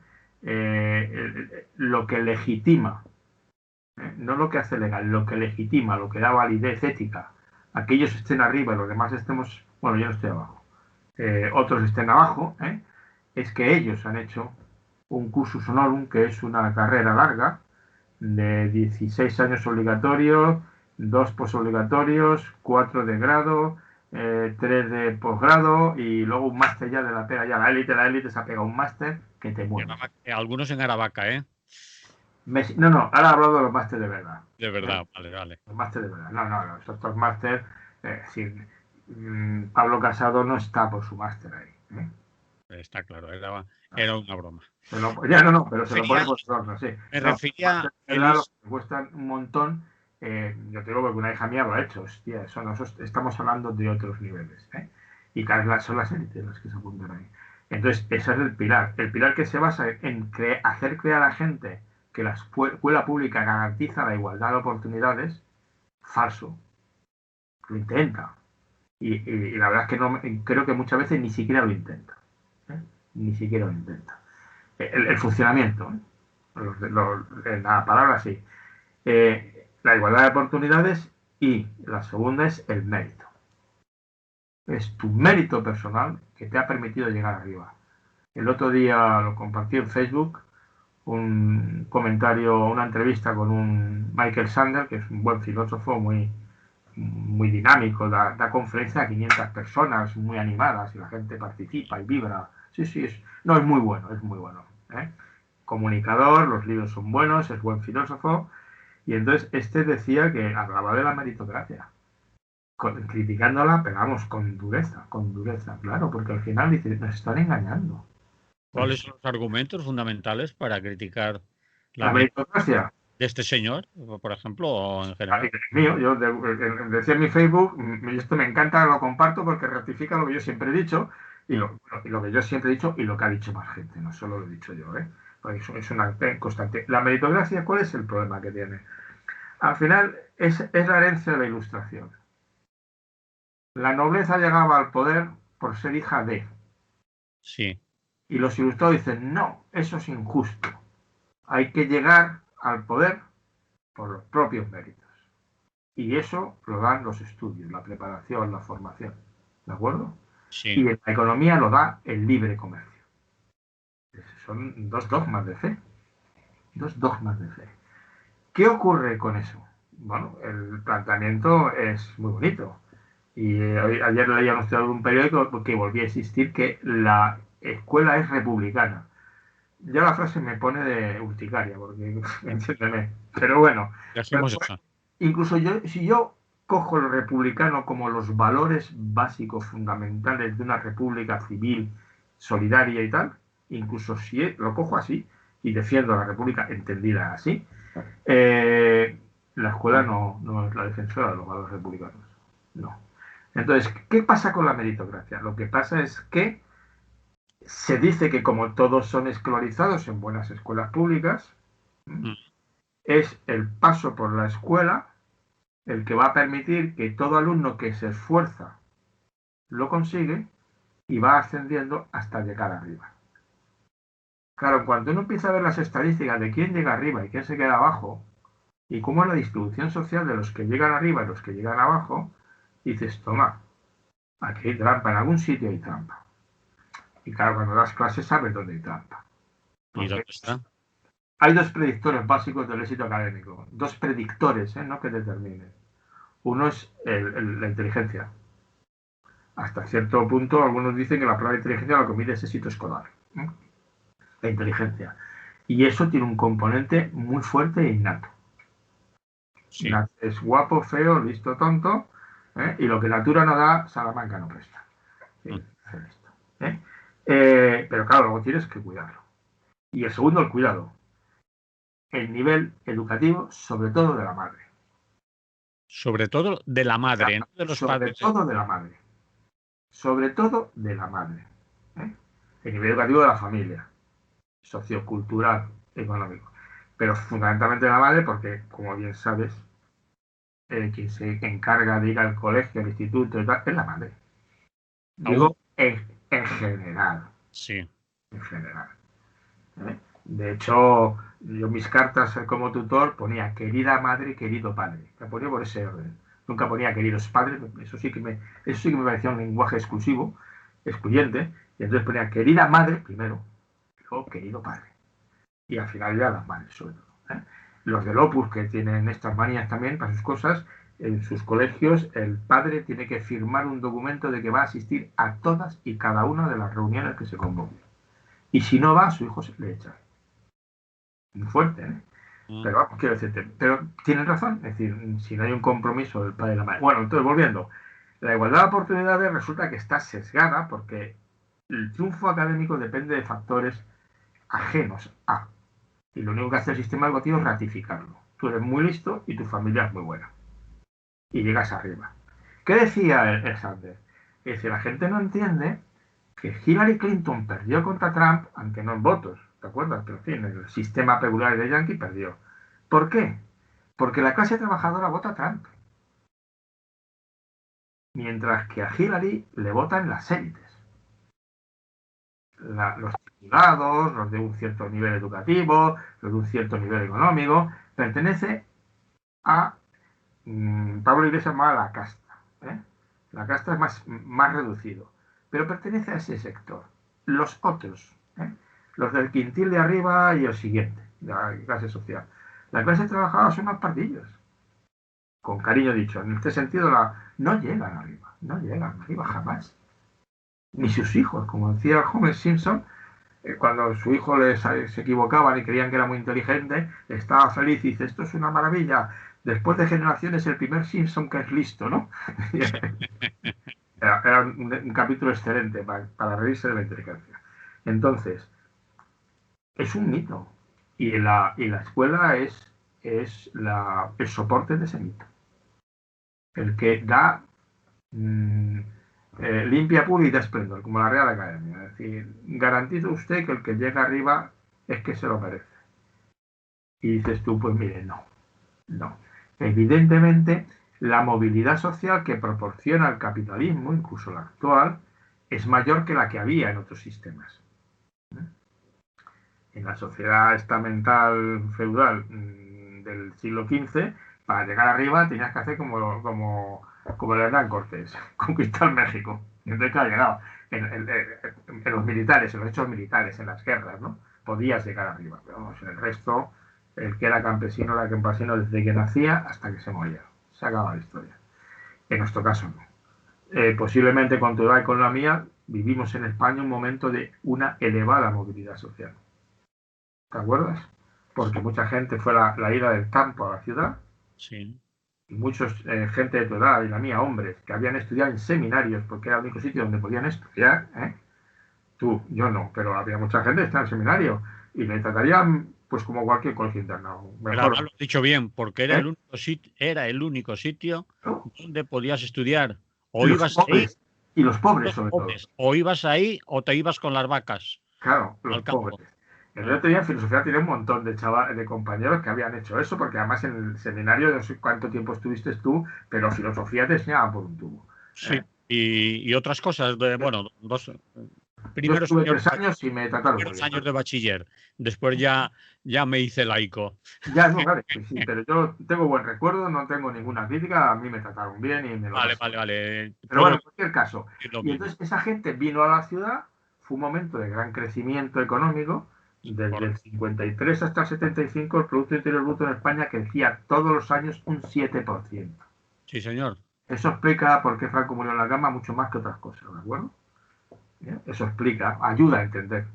lo que legitima, no lo que hace legal, lo que legitima, lo que da validez ética, a que ellos estén arriba y los demás estemos, bueno, yo no estoy abajo, otros estén abajo, es que ellos han hecho un cursus honorum, que es una carrera larga, de 16 años obligatorios, 2 posobligatorios, 4 de grado, 3 de posgrado y luego un máster ya de la pega. Ya la élite se ha pegado un máster que te muere. Algunos en Aravaca, ¿eh? No, ahora he hablado de los másteres de verdad. De verdad, vale. Los másteres de verdad. No, estos másteres, Pablo Casado no está por su máster ahí. Está claro, era una broma. Pero se lo pone por torno, sí. Me refería a que cuestan un montón. Yo te digo porque una hija mía lo ha hecho. Hostia, estamos hablando de otros niveles. Y cada vez son las élites las que se apuntan ahí. Entonces, ese es el pilar. El pilar que se basa en hacer creer a la gente que la escuela pública garantiza la igualdad de oportunidades, falso. Lo intenta. Y la verdad es que no, creo que muchas veces ni siquiera lo intenta. Ni siquiera lo intenta. El funcionamiento, la palabra sí. La igualdad de oportunidades y la segunda es el mérito. Es tu mérito personal que te ha permitido llegar arriba. El otro día lo compartí en Facebook, un comentario, una entrevista con un Michael Sandel, que es un buen filósofo, muy dinámico, da conferencia a 500 personas muy animadas y la gente participa y vibra. Sí, es muy bueno, Comunicador, los libros son buenos, es buen filósofo. Y entonces decía que hablaba de la meritocracia, criticándola, pero vamos, con dureza, claro, porque al final dice, nos están engañando. ¿Cuáles son los argumentos fundamentales para criticar la meritocracia de este señor, por ejemplo, o en general? Mío, yo decía en mi Facebook, esto me encanta, lo comparto porque ratifica lo que yo siempre he dicho y lo que yo siempre he dicho y lo que ha dicho más gente, no solo lo he dicho yo, porque es una constante. La meritocracia, ¿cuál es el problema que tiene? Al final es la herencia de la Ilustración. La nobleza llegaba al poder por ser hija de. Sí. Y los ilustrados dicen, no, eso es injusto. Hay que llegar al poder por los propios méritos. Y eso lo dan los estudios, la preparación, la formación. ¿De acuerdo? Sí. Y en la economía lo da el libre comercio. Son dos dogmas de fe. ¿Qué ocurre con eso? Bueno, el planteamiento es muy bonito. Y ayer leía en un periódico que volvía a existir que la escuela es republicana. Ya la frase me pone de urticaria, porque entiéndeme. Pero bueno, incluso si yo cojo lo republicano como los valores básicos fundamentales de una república civil, solidaria y tal, incluso si lo cojo así y defiendo la república entendida así, la escuela no es la defensora de los valores republicanos. No. Entonces, ¿qué pasa con la meritocracia? Lo que pasa es que se dice que como todos son escolarizados en buenas escuelas públicas, es el paso por la escuela el que va a permitir que todo alumno que se esfuerza lo consigue y va ascendiendo hasta llegar arriba. Claro, cuando uno empieza a ver las estadísticas de quién llega arriba y quién se queda abajo, y cómo es la distribución social de los que llegan arriba y los que llegan abajo, dices, toma, aquí hay trampa, en algún sitio hay trampa. Y claro, cuando das clases sabes dónde hay trampa. ¿Y dónde está? Hay dos predictores básicos del éxito académico. Dos predictores, no que determinen. Uno es la inteligencia. Hasta cierto punto, algunos dicen que la prueba de inteligencia lo que mide es éxito escolar. La inteligencia. Y eso tiene un componente muy fuerte e innato. Sí. Es guapo, feo, listo, tonto, y lo que natura no da, Salamanca no presta. Pero claro, luego tienes que cuidarlo. Y el segundo, el cuidado. El nivel educativo, sobre todo de la madre. Sobre todo de la madre, no de los padres. Sobre todo de la madre. Sobre todo de la madre. El nivel educativo de la familia. Sociocultural, económico. pero fundamentalmente la madre, porque, como bien sabes, quien se encarga de ir al colegio, al instituto y tal, es la madre. Aún, Digo, en general, sí. en general. ¿Eh? De hecho, yo mis cartas como tutor ponía querida madre, querido padre. La ponía por ese orden. Nunca ponía queridos padres, eso sí que me parecía un lenguaje exclusivo, excluyente. Y entonces ponía querida madre primero, y luego querido padre. Y al final ya las madres, sobre todo. Los del Opus, que tienen estas manías también para sus cosas, en sus colegios, el padre tiene que firmar un documento de que va a asistir a todas y cada una de las reuniones que se convoquen. Y si no va, su hijo se le echa. Muy fuerte, ¿eh? Mm. Pero vamos, quiero decirte, pero tienen razón, es decir, si no hay un compromiso del padre y la madre. Bueno, entonces volviendo, la igualdad de oportunidades resulta que está sesgada porque el triunfo académico depende de factores ajenos a. Y lo único que hace el sistema educativo es ratificarlo. Tú eres muy listo y tu familia es muy buena. Y llegas arriba. ¿Qué decía el Sanders? Es decir, la gente no entiende que Hillary Clinton perdió contra Trump, aunque no en votos, ¿te acuerdas? Pero en fin, el sistema peculiar de Yankee perdió. ¿Por qué? Porque la clase trabajadora vota a Trump, mientras que a Hillary le votan las élites. Los titulados, los de un cierto nivel educativo, los de un cierto nivel económico, pertenece a Pablo Iglesias más a la casta. ¿Eh? La casta es más reducido, pero pertenece a ese sector. Los otros, los del quintil de arriba y el siguiente, de la clase social. La clase trabajadora son unos pardillos, con cariño dicho. En este sentido, no llegan arriba jamás. Ni sus hijos, como decía Homer Simpson, cuando su hijo se equivocaban y creían que era muy inteligente, estaba feliz y dice, esto es una maravilla. Después de generaciones, el primer Simpson que es listo, ¿no? Era un capítulo excelente para reírse de la inteligencia. Entonces, es un mito. Y la escuela es el soporte de ese mito. El que da limpia, pura y da esplendor, como la Real Academia. Es decir, garantiza usted que el que llega arriba es que se lo merece. Y dices tú, pues mire, no. Evidentemente, la movilidad social que proporciona el capitalismo, incluso la actual, es mayor que la que había en otros sistemas. En la sociedad estamental feudal del siglo XV, para llegar arriba tenías que hacer como el Hernán Cortés, conquistar México. Y entonces, claro, llegaba en los militares, en los hechos militares, en las guerras, ¿no? Podías llegar arriba, pero vamos, en el resto, el que era campesino era campesino desde que nacía hasta que se moría. Se acaba la historia. En nuestro caso no. Posiblemente con tu edad y con la mía, vivimos en España un momento de una elevada movilidad social. ¿Te acuerdas? Porque mucha gente fue la ida del campo a la ciudad. Sí. Y muchos, gente de tu edad y la mía, hombres, que habían estudiado en seminarios, porque era el único sitio donde podían estudiar, Tú, yo no, pero había mucha gente que estaba en seminario y le tratarían pues como cualquier colegio internado. Pero Mejor. lo has dicho bien, porque ¿Eh? era el único sitio ¿No? donde podías estudiar. Y O los ibas ahí, pobres, y los pobres los sobre todo. pobres, o ibas ahí, o te ibas con las vacas Claro, los al pobres. campo. El otro día en filosofía tenía un montón de compañeros que habían hecho eso, porque además en el seminario, no sé cuánto tiempo estuviste tú, pero filosofía te enseñaban por un tubo. Sí. Y otras cosas, bueno, Yo primeros estuve años, 3 años y me trataron muy primeros bien. años de bachiller. Después ya me hice laico. Ya, no, vale, pues sí, pero yo tengo buen recuerdo, no tengo ninguna crítica, a mí me trataron bien y me lo Vale, pasaron. vale, vale. Pero Puedo bueno, en cualquier caso. decir lo Y mismo. entonces esa gente vino a la ciudad, fue un momento de gran crecimiento económico. Desde el 53 hasta el 75 el Producto Interior Bruto en España crecía todos los años un 7%. Sí, señor. Eso explica por qué Franco murió en la cama mucho más que otras cosas, ¿de acuerdo? Eso explica, ayuda a entender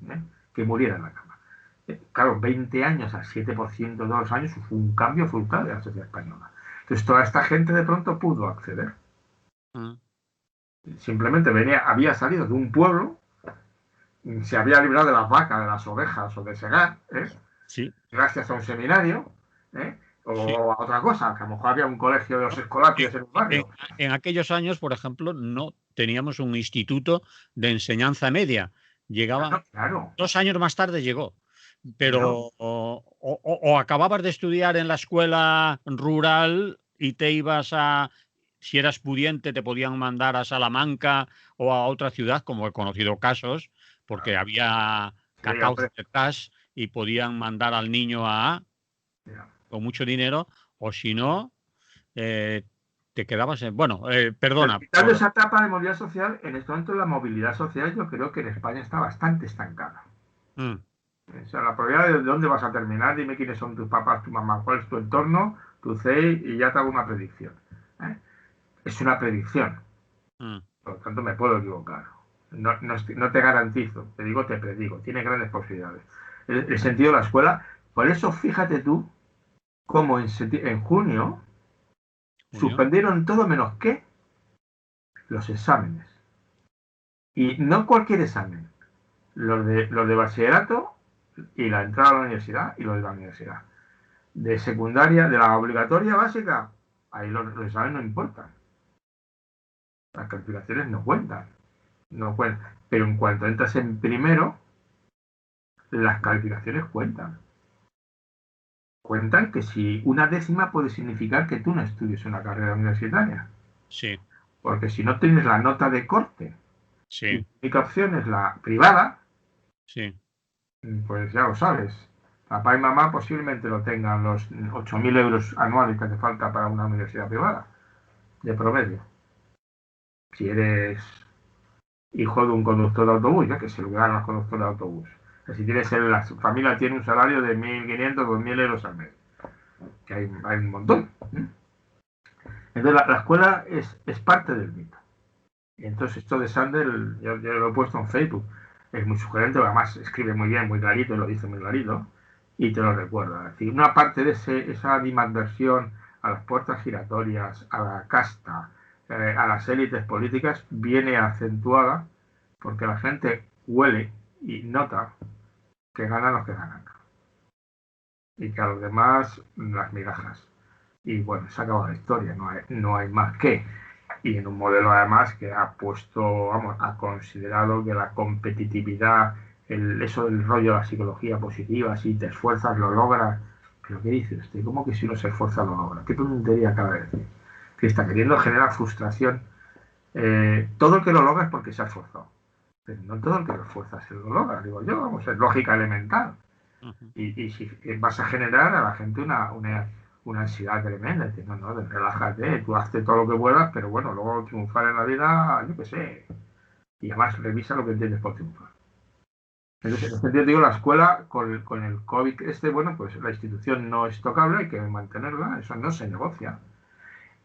que muriera en la cama. Claro, 20 años al 7% de los años fue un cambio brutal de la sociedad española. Entonces toda esta gente de pronto pudo acceder. Simplemente había salido de un pueblo, se había librado de las vacas, de las ovejas o de segar, Sí. gracias a un seminario, Sí. o a otra cosa, que a lo mejor había un colegio de los escolapios en un barrio. En aquellos años, por ejemplo, no teníamos un instituto de enseñanza media. Llegaba Claro. 2 años más tarde llegó. Pero o acababas de estudiar en la escuela rural y te ibas a, si eras pudiente, te podían mandar a Salamanca o a otra ciudad, como he conocido casos, porque había Sí, cacaos hombre, detrás y podían mandar al niño a mira. con mucho dinero, o si no, eh, te quedabas en... Bueno, Pero perdona, quitando esa etapa de movilidad social, en este momento la movilidad social yo creo que en España está bastante estancada. Mm, O sea, la probabilidad de dónde vas a terminar, dime quiénes son tus papás, tu mamá, cuál es tu entorno, tu CEI, y ya te hago una predicción. ¿Eh? Es una predicción, mm, por lo tanto me puedo equivocar. No te garantizo, te digo, te predigo, tiene grandes posibilidades. El sentido de la escuela, por eso fíjate tú cómo en junio junio, suspendieron todo menos que los exámenes. Y no cualquier examen, los de bachillerato y la entrada a la universidad y los de la universidad. De secundaria, de la obligatoria básica, ahí los exámenes no importan. Las calificaciones no cuentan. No cuentan. Pero en cuanto entras en primero, las calificaciones cuentan. Cuentan que si una décima puede significar que tú no estudies una carrera universitaria. sí, Porque si no tienes la nota de corte y sí, tu única opción es la privada, sí, pues ya lo sabes. Papá y mamá posiblemente lo tengan los 8.000 euros anuales que hace falta para una universidad privada, de promedio. Si eres hijo de un conductor de autobús, ya que se lo ganan los conductores de autobús. Si tienes la familia tiene un salario de 1.500 o 2.000 euros al mes, que hay un montón. Entonces la escuela es parte del mito. Y entonces esto de Sandel, yo lo he puesto en Facebook, es muy sugerente, además escribe muy bien, muy clarito, y lo dice muy clarito, y te lo recuerda. Es decir, una parte de esa animadversión a las puertas giratorias, a la casta, a las élites políticas, viene acentuada porque la gente huele y nota que ganan los que ganan, y que a los demás las migajas. Y bueno, se acaba la historia, no hay más que. Y en un modelo además que ha puesto, vamos, ha considerado que la competitividad, eso del rollo de la psicología positiva, si te esfuerzas lo logras. ¿Pero qué dice usted? ¿Cómo que si uno se esfuerza lo logra? ¿Qué tontería acaba de decir? Que está queriendo generar frustración. Todo el que lo logra es porque se ha esforzado. Pero no todo el que lo esfuerza se lo logra, digo yo, vamos, es lógica elemental. ujú, Y si vas a generar a la gente una ansiedad tremenda, decir, no, relájate, tú haces todo lo que puedas, pero bueno, luego triunfar en la vida, yo qué sé. Y además revisa lo que entiendes por triunfar. Entonces, en ese sentido, digo, la escuela con el COVID, bueno, pues la institución no es tocable, hay que mantenerla, eso no se negocia.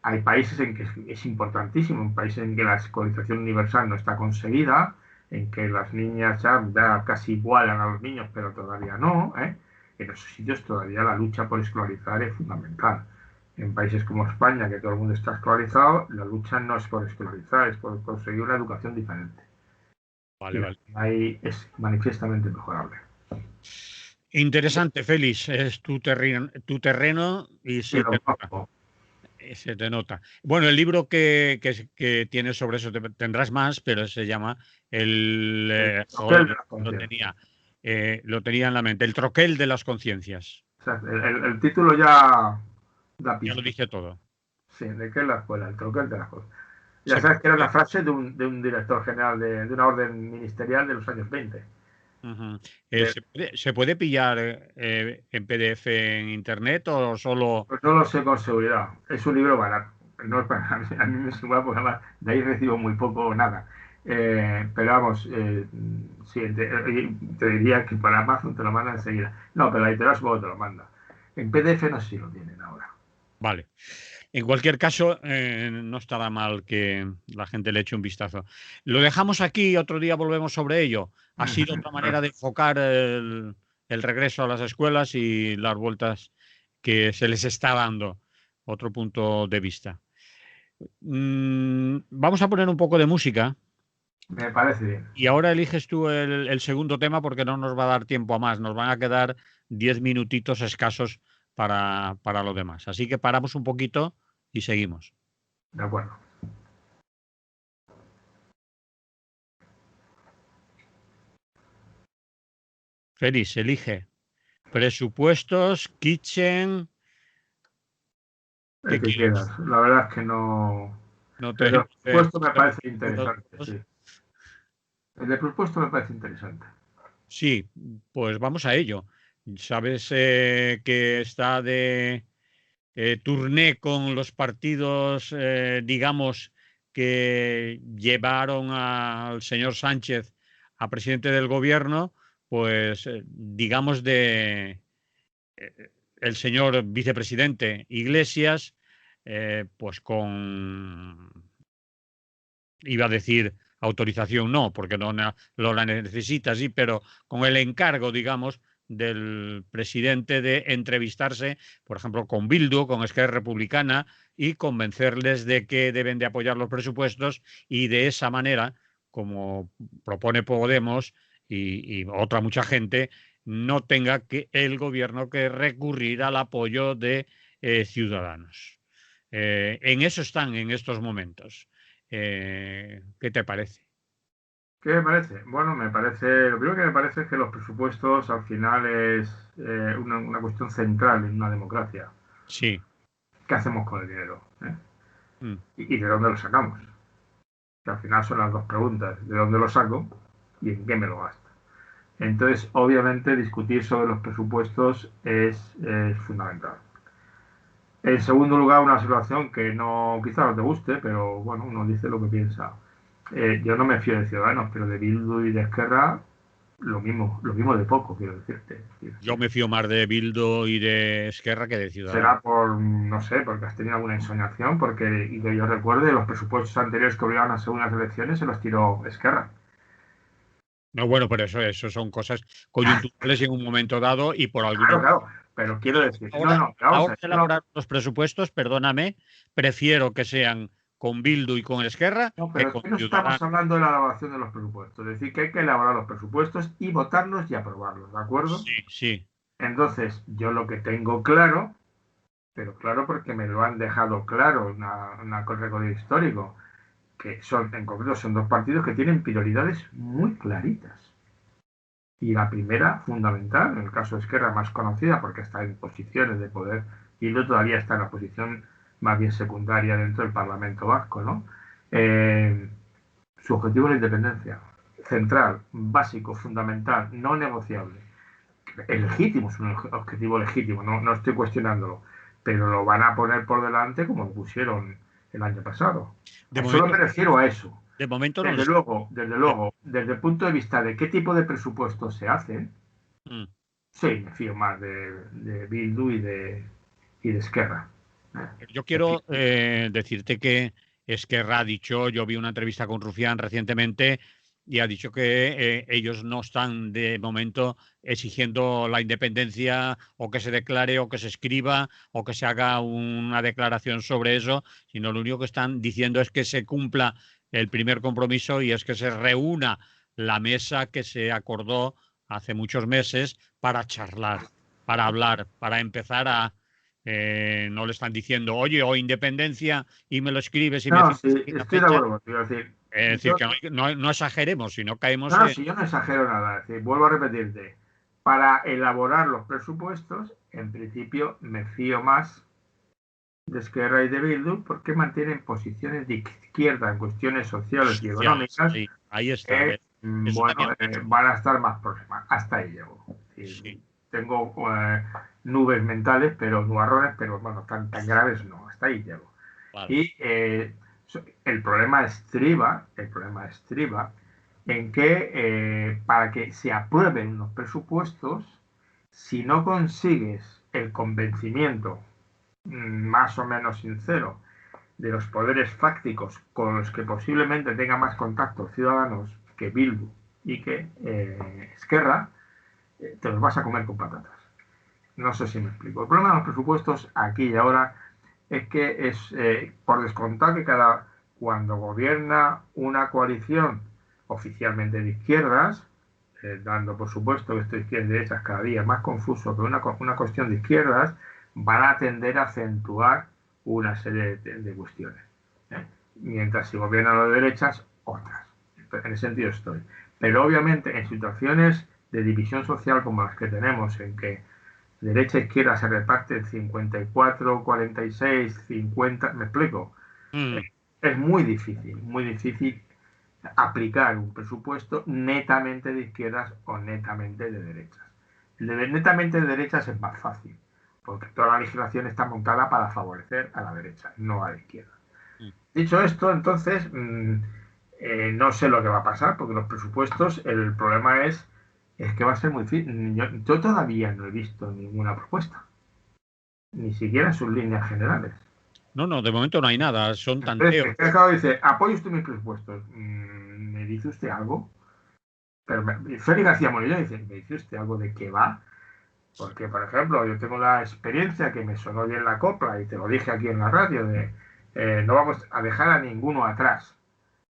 Hay países en que es importantísimo, un país en que la escolarización universal no está conseguida, en que las niñas ya casi igualan a los niños, pero todavía no. En esos sitios todavía la lucha por escolarizar es fundamental. En países como España, que todo el mundo está escolarizado, la lucha no es por escolarizar, es por conseguir una educación diferente. vale, Y vale. ahí es manifiestamente mejorable. Interesante, Félix, es tu terreno y Y se lo te nota. bajo. Se te nota. Bueno, el libro que tienes sobre eso tendrás más, pero se llama el El troquel de joder, la conciencia. lo tenía en la mente, el troquel de las conciencias. O sea, el título ya da Ya lo pista. dice todo. Sí, ¿de qué es la escuela? El troquel de las cosas. Ya Se sabes que era una puede, frase de un director general de una orden ministerial de los años 20. ujú. De, Se puede pillar en PDF en internet o solo. pues no lo sé con seguridad. Es un libro barato. No es para, a mí me es igual porque además de ahí recibo muy poco o nada. Pero vamos, sí, te diría que para Amazon te lo mandan enseguida. No, pero la editorial supongo que te lo manda. En PDF no sé si lo tienen ahora. Vale. En cualquier caso, no estará mal que la gente le eche un vistazo. Lo dejamos aquí, otro día volvemos sobre ello. Ha sido otra manera de enfocar el regreso a las escuelas y las vueltas que se les está dando. Otro punto de vista. Vamos a poner un poco de música Me parece bien. y ahora eliges tú el segundo tema porque no nos va a dar tiempo a más. Nos van a quedar 10 minutitos escasos para lo demás. Así que paramos un poquito y seguimos. De acuerdo. Félix, elige. Presupuestos, kitchen, El ¿qué que quieres? quieras. La verdad es que no. No El de te... presupuesto me parece uno de interesante, los sí. El de presupuesto me parece interesante. Sí, pues vamos a ello. Sabes que está de tourné con los partidos, digamos, que llevaron al señor Sánchez a presidente del gobierno, pues digamos de el señor vicepresidente Iglesias, pues con, iba a decir autorización, no, porque no lo la necesita, sí, pero con el encargo, digamos, del presidente de entrevistarse, por ejemplo, con Bildu, con Esquerra Republicana, y convencerles de que deben de apoyar los presupuestos y de esa manera, como propone Podemos y otra mucha gente, no tenga que el gobierno que recurrir al apoyo de Ciudadanos. En eso están en estos momentos. ¿Qué te parece? ¿Qué me parece? Bueno, me parece, lo primero que me parece es que los presupuestos al final es una cuestión central en una democracia. Sí. ¿Qué hacemos con el dinero? Mm. ¿Y de dónde lo sacamos? Que al final son las dos preguntas. ¿De dónde lo saco y en qué me lo gasto? Entonces, obviamente, discutir sobre los presupuestos es fundamental. En segundo lugar, una situación que no, quizá no te guste, pero bueno, uno dice lo que piensa. Yo no me fío de Ciudadanos, pero de Bildu y de Esquerra, lo mismo de poco, quiero decirte. Quiero Yo decir, me fío más de Bildu y de Esquerra que de Ciudadanos. será por, no sé, porque has tenido alguna ensoñación, porque, y que yo recuerde, los presupuestos anteriores que obligaban a segundas elecciones se los tiró Esquerra. No, bueno, pero eso son cosas coyunturales en un momento dado y por algunos. Claro, claro, pero quiero decir, no, Ahora, no, pero vamos a ahora ver, de yo no, elaborar los presupuestos, perdóname, prefiero que sean con Bildu y con Esquerra no, que pero es con que no estamos Ciudadanos. hablando de la elaboración de los presupuestos, es decir, que hay que elaborar los presupuestos y votarlos y aprobarlos, ¿de acuerdo? Sí, sí. Entonces, yo lo que tengo claro, pero claro porque me lo han dejado claro, una recorrido histórico, que son, en concreto, son dos partidos que tienen prioridades muy claritas. Y la primera, fundamental, en el caso de Esquerra, más conocida porque está en posiciones de poder, y no todavía está en la posición más bien secundaria dentro del Parlamento Vasco, ¿no? Eh, Su objetivo es la independencia. Central, básico, fundamental, no negociable. Es legítimo, es un objetivo legítimo, no estoy cuestionándolo, pero lo van a poner por delante como lo pusieron el año pasado. De A solo momento, me refiero a eso. de momento no lo está. Desde el punto de vista de qué tipo de presupuestos se hacen, Mm. sí, me fío más de Bildu y de Esquerra. Yo Me fío. quiero decirte que Esquerra ha dicho, yo vi una entrevista con Rufián recientemente y ha dicho que ellos no están de momento exigiendo la independencia o que se declare o que se escriba o que se haga una declaración sobre eso, sino lo único que están diciendo es que se cumpla el primer compromiso y es que se reúna la mesa que se acordó hace muchos meses para charlar, para hablar, para empezar a no le están diciendo, oye, o independencia y me lo escribes y me No, sí, firmas aquí la estoy de fecha. acuerdo contigo. Es decir, Es decir, yo, que no exageremos, si no caemos no, en... si yo no exagero nada, es decir, vuelvo a repetirte, para elaborar los presupuestos, en principio me fío más de Esquerra y de Bildu porque mantienen posiciones de izquierda en cuestiones sociales y sociales. económicas Ahí está, que, ¿ves? Eso bueno, también lo he hecho. van a estar más próximas. Hasta ahí llego. Sí, Tengo nubes mentales, pero nubarrones, pero bueno, tan graves no. Hasta ahí llego. claro. Y el problema estriba en que para que se aprueben unos presupuestos, si no consigues el convencimiento más o menos sincero de los poderes fácticos con los que posiblemente tenga más contacto Ciudadanos que Bildu y que Esquerra, te los vas a comer con patatas. No sé si me explico. El problema de los presupuestos aquí y ahora es que es por descontar que cuando gobierna una coalición oficialmente de izquierdas, dando por supuesto que esto de izquierdas y derechas cada día es más confuso, pero una cuestión de izquierdas, van a tender a acentuar una serie de cuestiones. ¿eh? Mientras si gobiernan las derechas, otras. En ese sentido estoy. Pero obviamente en situaciones de división social como las que tenemos, en que derecha e izquierda se reparten 54, 46, 50, ¿me explico? Mm. Es muy difícil aplicar un presupuesto netamente de izquierdas o netamente de derechas. El de netamente de derechas es más fácil, porque toda la legislación está montada para favorecer a la derecha, no a la izquierda. Mm. Dicho esto, entonces, no sé lo que va a pasar, porque los presupuestos, el problema es que va a ser muy difícil. Yo todavía no he visto ninguna propuesta, ni siquiera en sus líneas generales. No, no, de momento no hay nada, son Entonces, tanteos. el mercado dice, apoya usted mis presupuestos. ¿Me dice usted algo? Pero Félix García Molina dice, ¿me dice usted algo de qué va? Porque, por ejemplo, yo tengo la experiencia que me sonó bien la copla, y te lo dije aquí en la radio, de no vamos a dejar a ninguno atrás.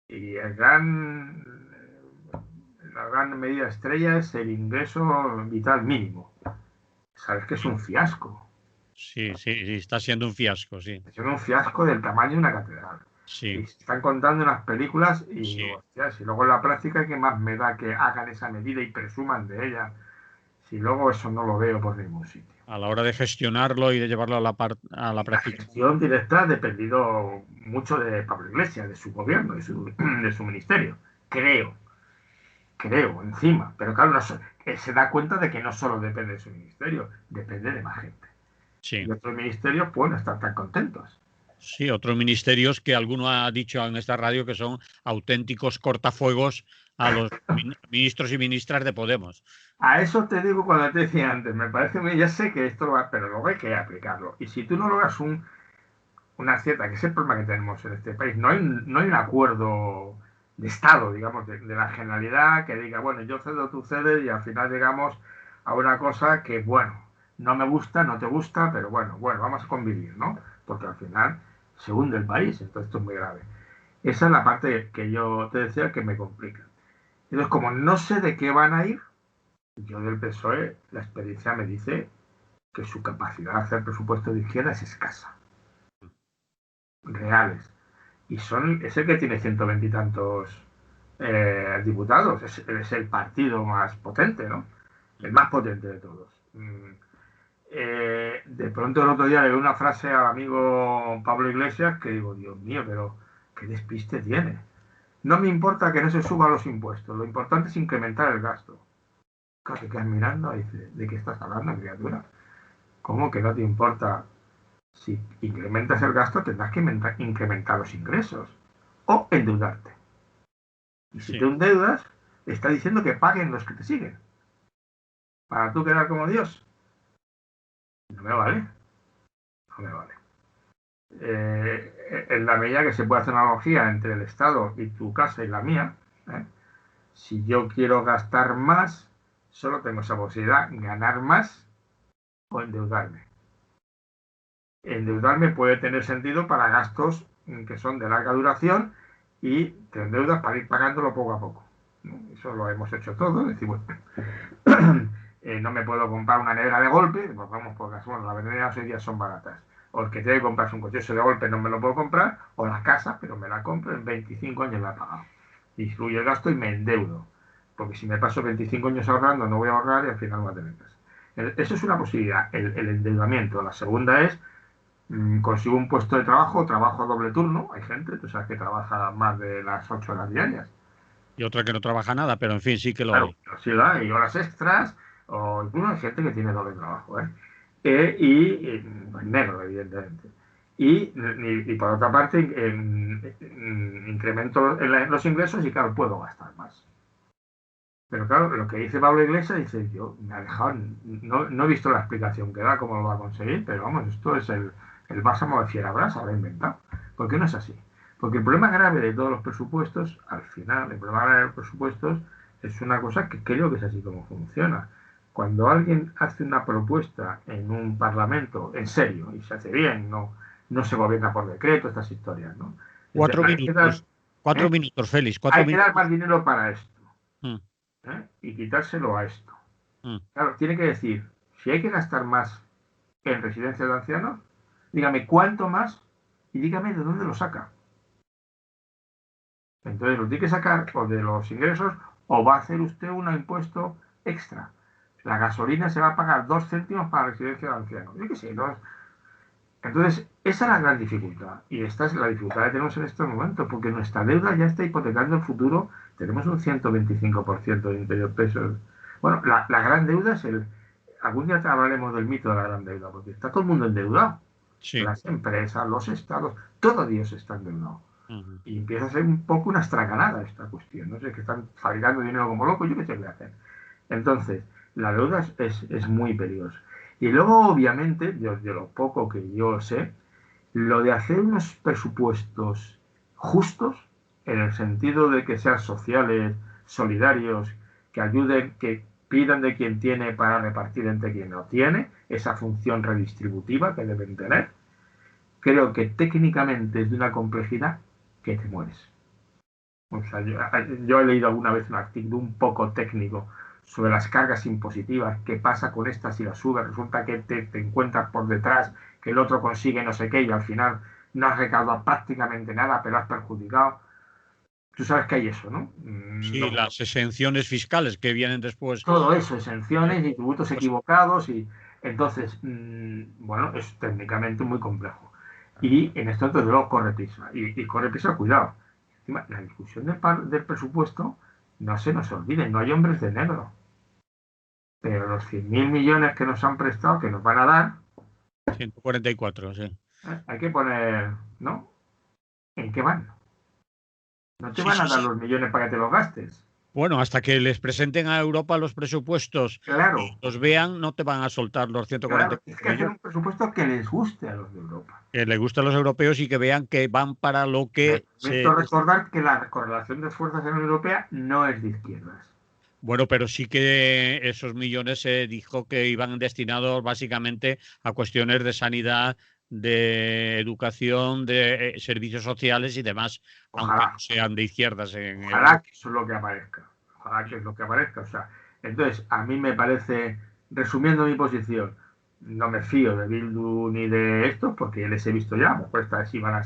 Y la gran medida estrella es el ingreso vital mínimo. Sabes que es un fiasco. Sí, sí, sí, está siendo un fiasco, sí. Es un fiasco del tamaño de una catedral. Sí, Y se están contando unas películas y sí. digo, hostia, si luego en la práctica, ¿qué más me da que hagan esa medida y presuman de ella? Si luego eso no lo veo por ningún sitio. A la hora de gestionarlo y de llevarlo a la La práctica. gestión directa ha dependido mucho de Pablo Iglesias, de su gobierno, de su ministerio. Creo, encima. Pero claro, se da cuenta de que no solo depende de su ministerio, depende de más gente. Sí. Y otros ministerios pues no están tan contentos. Sí, otros ministerios que alguno ha dicho en esta radio que son auténticos cortafuegos a los ministros y ministras de Podemos. A eso te digo cuando te decía antes, me parece que ya sé que esto lo va, pero luego hay que aplicarlo. Y si tú no logras una cierta, que es el problema que tenemos en este país, no hay un acuerdo de Estado, digamos, de la generalidad que diga, bueno, yo cedo, tú cedes y al final llegamos a una cosa que, bueno, no me gusta, no te gusta, pero bueno, vamos a convivir, ¿no? Porque al final se hunde el país, entonces esto es muy grave. Esa es la parte que yo te decía que me complica. Entonces, como no sé de qué van a ir, yo del PSOE, la experiencia me dice que su capacidad de hacer presupuesto de izquierda es escasa, reales. Y es el que tiene 120 y tantos diputados, es el partido más potente, ¿no? El más potente de todos. De pronto el otro día le doy una frase al amigo Pablo Iglesias que digo, Dios mío, pero qué despiste tiene. No me importa que no se suban los impuestos, lo importante es incrementar el gasto. Claro, te quedas mirando y dices, ¿de qué estás hablando, criatura? ¿Cómo que no te importa? Si incrementas el gasto, tendrás que incrementar los ingresos o endeudarte. Y si te Sí, endeudas, está diciendo que paguen los que te siguen. Para tú quedar como Dios. No me vale. No me vale. En la medida que se puede hacer una analogía entre el Estado y tu casa y la mía, ¿eh? Si yo quiero gastar más, solo tengo esa posibilidad, ganar más o endeudarme. Endeudarme puede tener sentido para gastos que son de larga duración y te endeudas para ir pagándolo poco a poco. ¿No? Eso lo hemos hecho todos. Decimos, no me puedo comprar una nevera de golpe, pues vamos, porque bueno, las neveras hoy día son baratas. O el que tiene que comprarse un coche de golpe no me lo puedo comprar, o la casa, pero me la compro en 25 años la he pagado. Disfluye el gasto y me endeudo. Porque si me paso 25 años ahorrando, no voy a ahorrar y al final no voy a tener casa. Eso es una posibilidad, el endeudamiento. La segunda es consigo un puesto de trabajo, trabajo a doble turno. Hay gente, tú sabes, que trabaja más de las 8 horas diarias. y otra que no trabaja nada, pero en fin, sí que lo Claro, hay. pero sí lo hay, horas extras, o incluso hay gente que tiene doble trabajo, ¿eh? Pues negro, evidentemente. Y por otra parte, incremento los ingresos y claro, puedo gastar más. Pero claro, lo que dice Pablo Iglesias, dice, yo me ha dejado, no he visto la explicación que da, cómo lo va a conseguir, pero vamos, esto es el bálsamo de Fierabrás, habrá inventado. ¿Por qué no es así? Porque el problema grave de todos los presupuestos, al final, el problema grave de los presupuestos es una cosa que creo que es así como funciona. Cuando alguien hace una propuesta en un parlamento, en serio, y se hace bien, no se gobierna por decreto, estas historias, ¿no? Entonces, Cuatro minutos, ¿eh? 4 minutos, Félix, cuatro Hay que dar minutos. más dinero para esto, Mm, y quitárselo a esto. mm. Claro, tiene que decir, si hay que gastar más en residencias de ancianos, dígame cuánto más y dígame de dónde lo saca. Entonces lo tiene que sacar o de los ingresos o va a hacer usted un impuesto extra. La gasolina se va a pagar 2 céntimos para la residencia de ancianos. Yo qué sé, ¿no? Entonces, esa es la gran dificultad. Y esta es la dificultad que tenemos en estos momentos, porque nuestra deuda ya está hipotecando el futuro. Tenemos un 125% de interior peso. Bueno, la gran deuda es el... Algún día hablaremos del mito de la gran deuda, porque está todo el mundo endeudado. Sí. Las empresas, los estados, todo Dios está endeudado. Ujú. Y empieza a ser un poco una estraganada esta cuestión. No sé, que están fabricando dinero como locos, yo qué sé qué hacer. Entonces, la deuda es muy peligrosa. Y luego, obviamente, de lo poco que yo sé, lo de hacer unos presupuestos justos, en el sentido de que sean sociales, solidarios, que ayuden, que pidan de quien tiene para repartir entre quien no tiene, esa función redistributiva que deben tener, creo que técnicamente es de una complejidad que te mueres. O sea, yo he leído alguna vez un artículo un poco técnico sobre las cargas impositivas, qué pasa con estas si las subes, resulta que te encuentras por detrás, que el otro consigue no sé qué y al final no has recaudado prácticamente nada, pero has perjudicado. Tú sabes que hay eso, ¿no? Sí, las exenciones fiscales que vienen después. Todo eso, exenciones y tributos Pues, equivocados y entonces, bueno, es técnicamente muy complejo. Y en esto, desde luego, corre prisa. Y corre prisa, cuidado. Encima, la discusión del presupuesto, no se nos olvide, no hay hombres de negro. Pero los 100.000 millones que nos han prestado, que nos van a dar, 144, sí. hay que poner, ¿no? ¿En qué van? No te Sí, van sí, a dar sí. los millones para que te los gastes. Bueno, hasta que les presenten a Europa los presupuestos y Claro, los vean, no te van a soltar los claro. Es 144 que hacer millones. un presupuesto que les guste a los de Europa. Que les gusten a los europeos y que vean que van para lo Me que permito se... recordar que la correlación de fuerzas en la Unión Europea no es de izquierdas. Bueno, pero sí que esos millones se dijo que iban destinados básicamente a cuestiones de sanidad, de educación, de servicios sociales y demás, aunque no Ojalá, sean de izquierdas en ojalá Europa. que eso es lo que aparezca. Ojalá que es lo que aparezca. O sea, entonces, a mí me parece, resumiendo mi posición, no me fío de Bildu ni de estos, porque les he visto ya, pues esta sí van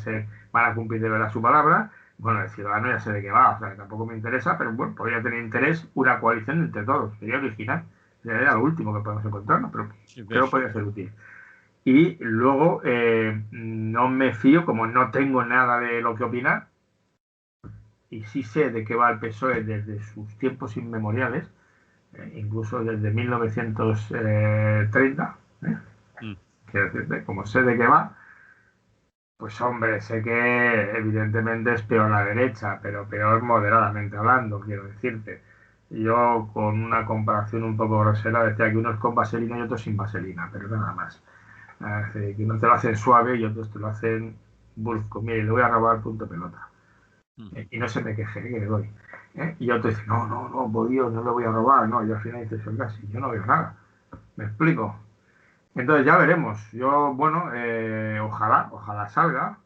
a cumplir de verdad su palabra. Bueno, el ciudadano ya sé de qué va, o sea, que tampoco me interesa, pero bueno, podría tener interés una coalición entre todos, sería original, sería lo último que podemos encontrarnos, pero Sí, creo que ves. podría ser útil. Y luego no me fío, como no tengo nada de lo que opinar, y sí sé de qué va el PSOE desde sus tiempos inmemoriales, incluso desde 1930, Mm. quiero decirte, como sé de qué va, pues hombre, sé que evidentemente es peor la derecha, pero peor moderadamente hablando, quiero decirte. Yo con una comparación un poco grosera decía que uno es con vaselina y otro sin vaselina, pero nada más. Es decir, que uno te lo hacen suave y otros te lo hacen brusco. Mire, le voy a robar punto pelota. Ujú. Y no se me queje, que le doy. Y otro dice, no, no, no, por Dios, no le voy a robar. No, y al final dices, oiga, si yo no veo nada. ¿Me explico? Entonces ya veremos. Yo, bueno, ojalá salga.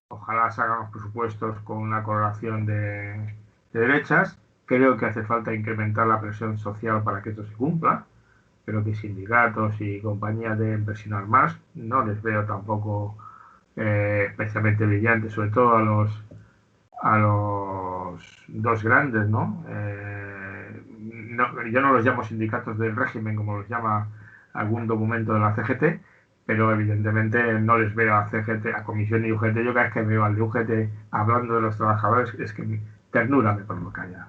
Ojalá salgan los presupuestos con una correlación de derechas. Creo que hace falta incrementar la presión social para que esto se cumpla. Creo que sindicatos y compañías deben presionar más. No les veo tampoco especialmente brillantes, sobre todo a los dos grandes, ¿no? Yo no los llamo sindicatos del régimen como los llama algún documento de la CGT, pero evidentemente no les veo a CGT, a Comisión y UGT. Yo cada vez que veo al de UGT hablando de los trabajadores es que mi ternura me provoca ya.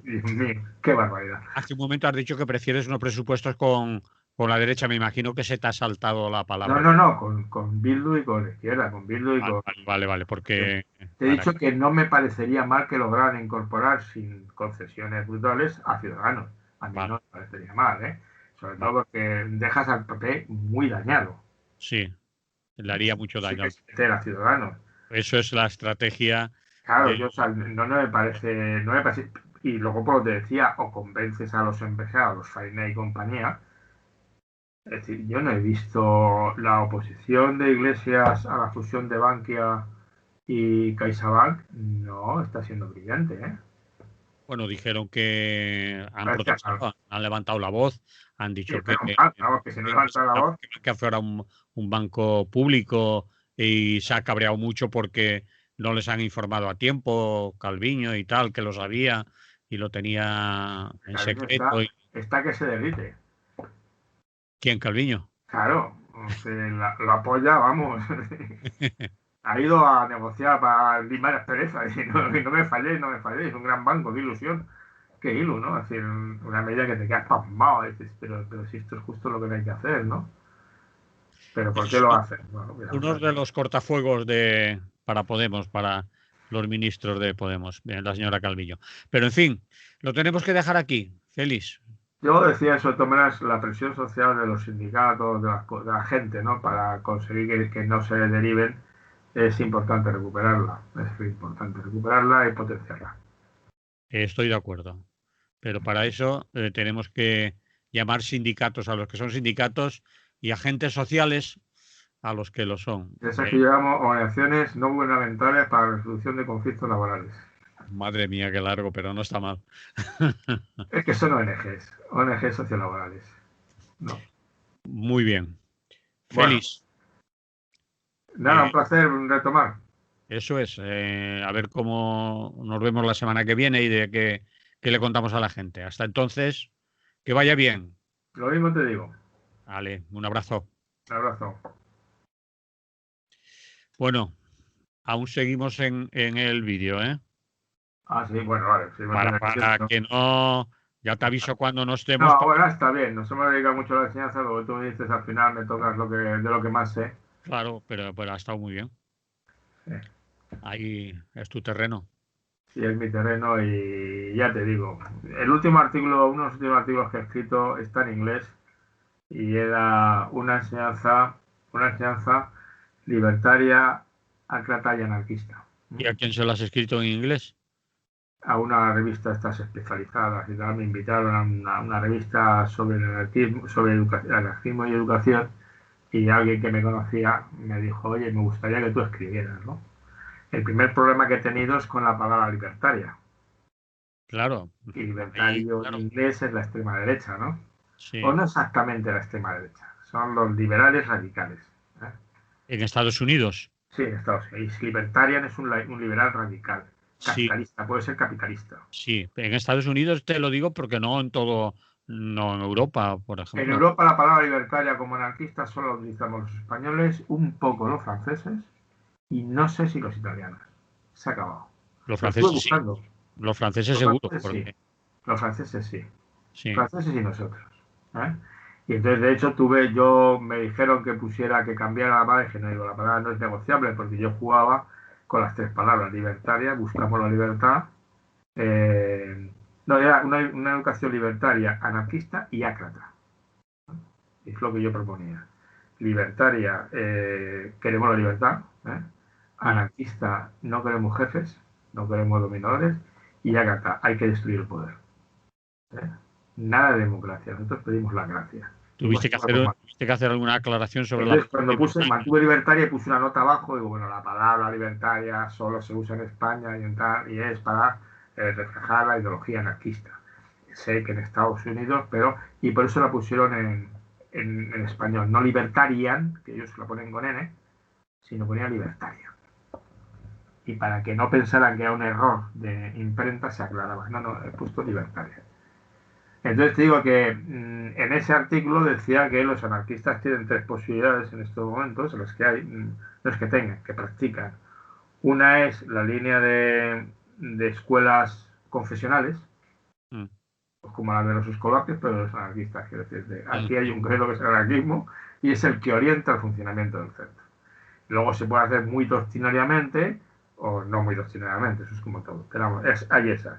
Dios mío, qué barbaridad. Hace un momento has dicho que prefieres unos presupuestos con la derecha. Me imagino que se te ha saltado la No, palabra. no, no, con Bildu y con la izquierda, con Bildu y Vale, con... vale, vale, vale, porque Te he para... dicho que no me parecería mal que lograran incorporar sin concesiones brutales a Ciudadanos. A mí no Vale, me parecería mal, ¿eh? Sobre todo vale. porque dejas al PP muy dañado. Sí, le haría mucho Sí que daño. es meter a Ciudadanos. Eso es la estrategia Claro, de... yo, o sea, no me parece, no me parece. Y luego, por lo que te decía, o convences a los empresarios, los Fainé y compañía. Es decir, yo no he visto la oposición de Iglesias a la fusión de Bankia y CaixaBank, no está siendo brillante, ¿eh? Bueno, dijeron que han Parece mal. protestado, han levantado la voz, han Sí, dicho pero mal, vamos, que si no levanta la voz, que fuera un banco público y se ha cabreado mucho porque no les han informado a tiempo, Calviño y tal, que lo sabía y lo tenía en Calviño secreto. está que se derrite. ¿Quién, Calviño? Claro, o sea, lo apoya, vamos. Ha ido a negociar para limar asperezas y no me falléis, no me falléis. Es un gran banco, qué ilusión. Qué ilu, ¿no? Es decir, una medida que te quedas pasmado. Dices, pero si esto es justo lo que hay que hacer, ¿no? ¿Pero por qué Es lo hacen? Bueno, pues uno de los cortafuegos para Podemos, para los ministros de Podemos, la señora Calviño. Pero en fin, lo tenemos que dejar aquí, Félix. yo decía eso, de todas maneras, la presión social de los sindicatos, de la gente, ¿no? Para conseguir que no se deriven, es importante recuperarla. Es importante recuperarla y potenciarla. Estoy de acuerdo. Pero para eso tenemos que llamar sindicatos a los que son sindicatos y agentes sociales a los que lo son. Es aquí llamamos organizaciones no gubernamentales para la resolución de conflictos laborales. Madre mía, qué largo, pero no está mal. Es que son ONGs, ONGs sociolaborales. No. Muy bien. Bueno, Félix, nada, un placer retomar. eso es. A ver cómo nos vemos la semana que viene y de qué le contamos a la gente. Hasta entonces, que vaya bien. Lo mismo te digo. Vale, un abrazo. Un abrazo. Bueno, aún seguimos en el vídeo, ¿eh? Ah, sí, bueno, vale. Seguimos en el Para sitio. que no, ya te aviso cuando no estemos. No, bueno, está bien. Nos hemos dedicado mucho a la enseñanza. Lo que tú me dices al final me tocas de lo que más sé. Claro, pero ha estado muy bien. Sí, Ahí es tu terreno. sí, es mi terreno y ya te digo. El último artículo, uno de los últimos artículos que he escrito está en inglés y era una enseñanza libertaria, ácrata y anarquista. ¿Y a quién se lo has escrito en inglés? A una revista estas especializadas y tal, me invitaron a una revista sobre el anarquismo, sobre anarquismo y educación y alguien que me conocía me dijo, oye, me gustaría que tú escribieras, ¿no? El primer problema que he tenido es con la palabra libertaria. Claro, Y ahí, libertario en claro, inglés es la extrema derecha, ¿no? O sí. no exactamente la extrema derecha, son los liberales radicales. ¿Eh? En Estados Unidos, Sí, en Estados Unidos. Libertarian es un liberal radical. sí, Capitalista, puede ser capitalista. sí. En Estados Unidos te lo digo porque no en todo, no en Europa, por En ejemplo. Europa la palabra libertaria como anarquista solo la utilizamos los españoles, un poco los franceses y no sé si los italianos. Se ha acabado. Los Lo estuve franceses sí, buscando. los franceses Los seguro, franceses sí. porque Los franceses sí. sí, Franceses y nosotros. ¿Eh? Y entonces, de hecho, me dijeron que pusiera, que cambiara la palabra, y dije, no, digo, la palabra no es negociable, porque yo jugaba con las tres palabras, libertaria, buscamos la libertad, eh, no, era una educación libertaria, anarquista y ácrata. Es lo que yo proponía. Libertaria, queremos la libertad. ¿Eh? mm, Anarquista, no queremos jefes, no queremos dominadores. Y ácrata, hay que destruir el poder. ¿Eh? Nada de democracia, nosotros pedimos la gracia. tuviste que hacer alguna aclaración sobre la Entonces, palabra cuando libertaria. mantuve libertaria y puse una nota abajo, digo, bueno, la palabra libertaria solo se usa en España y es para reflejar la ideología anarquista. Sé que en Estados Unidos, y por eso la pusieron en español, no libertarian, que ellos la ponen con N, sino ponían libertaria. Y para que no pensaran que era un error de imprenta, se aclaraba. No, no, he puesto libertaria. Entonces te digo que en ese artículo decía que los anarquistas tienen tres posibilidades en estos momentos, en los que hay, los que tengan, que practican. Una es la línea de escuelas confesionales, Mm, pues como la de los escolapios, pero de los anarquistas. Quiero decir, mm, aquí hay un credo que es el anarquismo y es el que orienta el funcionamiento del centro. Luego se puede hacer muy doctrinariamente o no muy doctrinariamente, eso es como todo. Pero vamos, hay esas.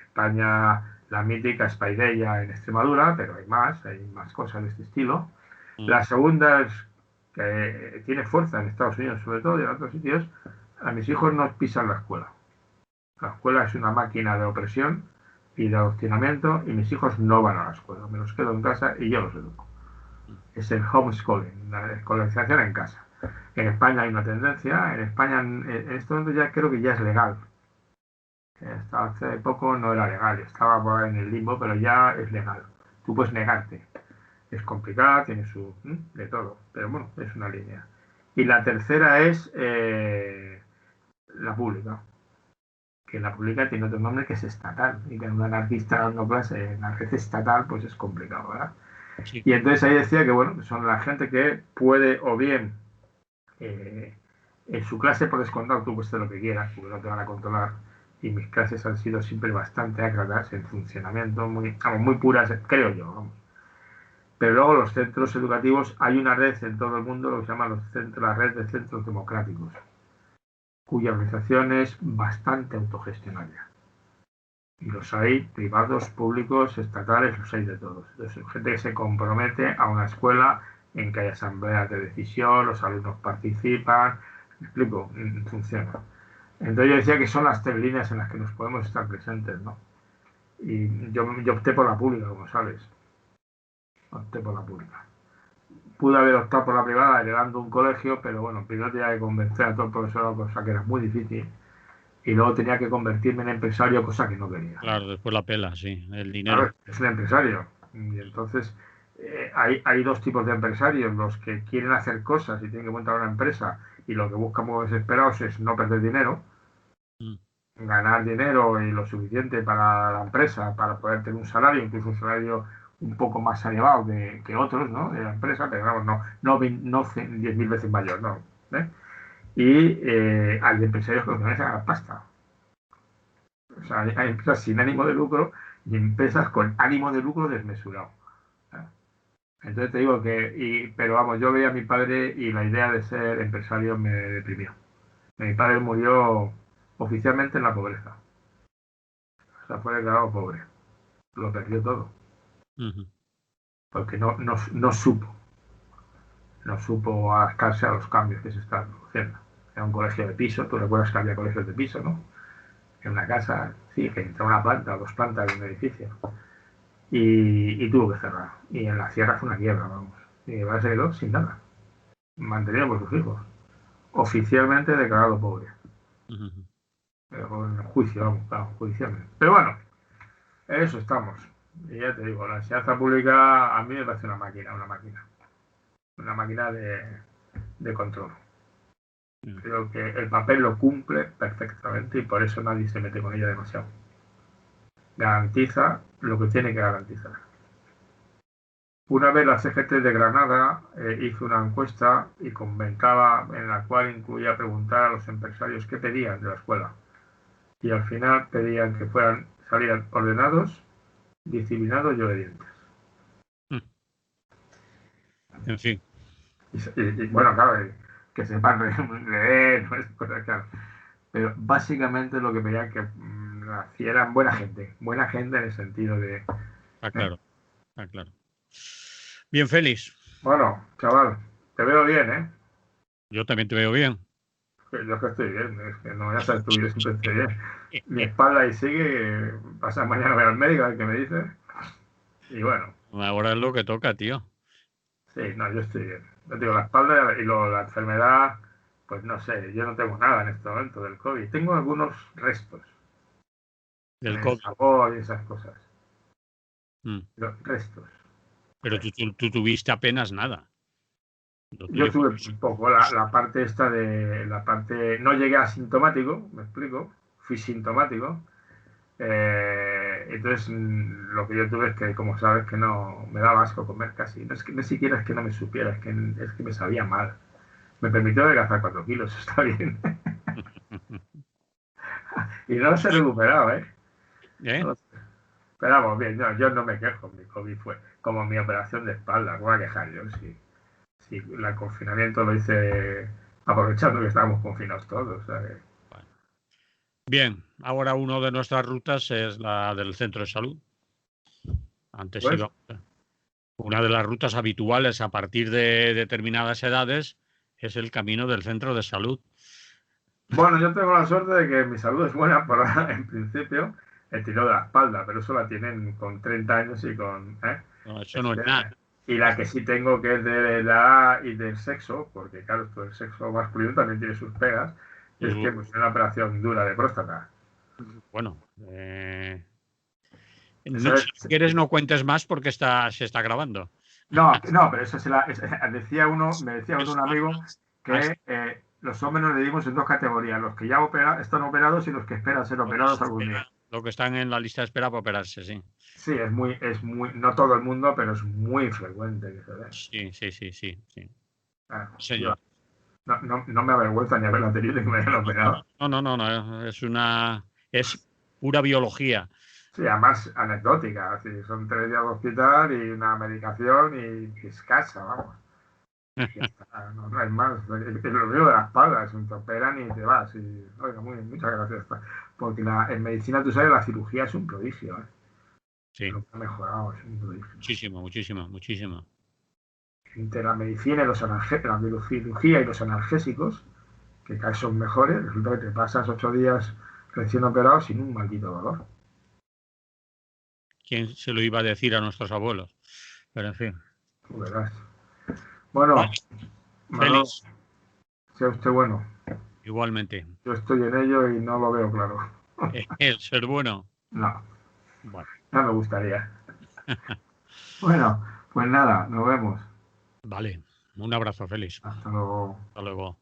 España, la mítica Spaideia en Extremadura, pero hay más cosas de este estilo. mm. La segunda es que tiene fuerza en Estados Unidos, sobre todo, y en otros sitios. A mis hijos no pisan la escuela. La escuela es una máquina de opresión y de adoctrinamiento, y mis hijos no van a la escuela. Me los quedo en casa y yo los educo. Es el homeschooling, la escolarización en casa. En España hay una tendencia, en España en este momento ya creo que ya es legal. Hasta hace poco no era legal, estaba por en el limbo, pero ya es legal. Tú puedes negarte. Es complicada, tiene su de todo, pero bueno, es una línea. Y la tercera es la pública, que la pública tiene otro nombre que es estatal, y que en un anarquista dando clase en la red estatal, pues es complicado, ¿verdad? Sí, Y entonces ahí decía que, bueno, son la gente que puede o bien en su clase puedes contar tú pues, de lo que quieras, porque no te van a controlar. Y mis clases han sido siempre bastante ácratas en funcionamiento, muy puras, creo yo. Vamos. Pero luego los centros educativos, hay una red en todo el mundo, lo que se llama la red de centros democráticos, cuya organización es bastante autogestionaria. Y los hay privados, públicos, estatales, los hay de todos. Entonces, gente que se compromete a una escuela en que hay asambleas de decisión, los alumnos participan, me explico, funciona. Entonces yo decía que son las tres líneas en las que nos podemos estar presentes, ¿no? Y yo opté por la pública, como sabes. Opté por la pública. Pude haber optado por la privada heredando un colegio, pero bueno, primero tenía que convencer a todo el profesorado, cosa que era muy difícil, y luego tenía que convertirme en empresario, cosa que no quería. claro, después la pela, sí, el dinero. Claro, es un empresario. Y entonces hay dos tipos de empresarios, los que quieren hacer cosas y tienen que montar una empresa, y lo que buscan muy desesperados es no perder dinero, Mm, ganar dinero y lo suficiente para la empresa, para poder tener un salario, incluso un salario un poco más elevado que otros, ¿no? De la empresa, pero vamos, no 10.000 veces mayor, ¿no? ¿Eh? Y hay empresarios que lo que van a ganar pasta. O sea, hay empresas sin ánimo de lucro y empresas con ánimo de lucro desmesurado. ¿Eh? Entonces te digo pero vamos, yo veía a mi padre y la idea de ser empresario me deprimió. Mi padre murió oficialmente en la pobreza. O sea, fue declarado pobre. Lo perdió todo. ujú. Porque no supo adaptarse a los cambios que se estaban produciendo. Era un colegio de piso, tú recuerdas que había colegios de piso, ¿no? En una casa, sí, que entraba una planta o dos plantas de un edificio. Y tuvo que cerrar. Y en la sierra fue una quiebra, vamos. Y mi padre se quedó sin nada. Mantenido por sus hijos. Oficialmente declarado pobre. Ujú. Pero en juicio, vamos, claro, judicialmente. Pero bueno, en eso estamos. Y ya te digo, la enseñanza pública a mí me parece una máquina, una máquina. Una máquina de control. Creo que el papel lo cumple perfectamente y por eso nadie se mete con ella demasiado. Garantiza lo que tiene que garantizar. Una vez la CGT de Granada hizo una encuesta y comentaba en la cual incluía preguntar a los empresarios qué pedían de la escuela. Y al final pedían que salieran ordenados, disciplinados y obedientes. Mm. En fin, Y bueno, claro, que sepan leer, pues, cosas, claro. Pero básicamente lo que pedían que nacieran buena gente en el sentido de... está ¿eh? claro, está claro. Bien, Félix, Bueno, chaval, te veo bien, ¿eh? yo también te veo bien. Yo que estoy bien, es que no, ya sabes tú, yo siempre estoy bien. Mi espalda ahí sigue, pasa mañana voy al médico a ver qué me dice. Y bueno, Ahora es lo que toca, tío. sí, no, yo estoy bien. Yo digo, la espalda y la enfermedad, pues no sé, yo no tengo nada en este momento del COVID. Tengo algunos restos en Del el COVID. sabor y esas cosas. Mm. Los restos. Pero tú tuviste apenas nada. Lo Yo tuyo fue tuve un poco la parte esta de la parte. No llegué asintomático, me explico. Fui sintomático. Entonces, lo que yo tuve es que, como sabes, que no me daba asco comer casi. No es que ni siquiera es que no me supiera, es que me sabía mal. Me permitió adelgazar 4 kilos, está bien. Y no los he recuperado, ¿eh? ¿Eh? No los- Pero vamos, bien, no, yo no me quejo. Mi COVID fue como mi operación de espalda. ¿Cómo voy a quejar yo? Sí, el confinamiento lo hice aprovechando que estábamos confinados todos. ¿Sabes? Bueno. Bien, ahora una de nuestras rutas es la del centro de salud. Antes Pues, iba. Una de las rutas habituales a partir de determinadas edades es el camino del centro de salud. bueno, yo tengo la suerte de que mi salud es buena, en principio, he tirado de la espalda, pero eso la tienen con 30 años y con... No, eso no es nada. Y la que sí tengo, que es de la edad y del sexo, porque claro, esto del sexo masculino también tiene sus pegas, es que pues, una operación dura de próstata. Bueno, Eso si quieres no cuentes más porque se está grabando. no, no, pero eso me decía un amigo que los hombres nos dividimos en dos categorías, los que ya están operados y los que esperan ser operados algún día. Lo que están en la lista de espera para operarse, sí. Sí, no todo el mundo, pero es muy frecuente que se ve. Sí, sí, sí, sí, sí. Claro, Señor. no me avergüenza ni haberla tenido que me hayan operado. No, es pura biología. Sí, además anecdótica. Sí, son 3 días de hospital y una medicación y escasa, vamos. Y ya está, no hay más. El río de la espalda, se te operan y te vas. Y, oiga, muchas gracias. Porque en medicina, tú sabes, la cirugía es un prodigio. Sí, Lo que ha mejorado es un prodigio. muchísimo, muchísimo, muchísimo. Entre la medicina y la cirugía y los analgésicos, que cada vez son mejores, resulta que te pasas 8 días recién operado sin un maldito dolor. ¿Quién se lo iba a decir a nuestros abuelos? Pero en fin. Tú verás. Bueno, Vale, Manolo, Félix, sea usted bueno. igualmente. Yo estoy en ello y no lo veo claro. El ser bueno. No, Bueno. no me gustaría. Bueno, pues nada, nos vemos. Vale. Un abrazo, Félix. Hasta luego. Hasta luego.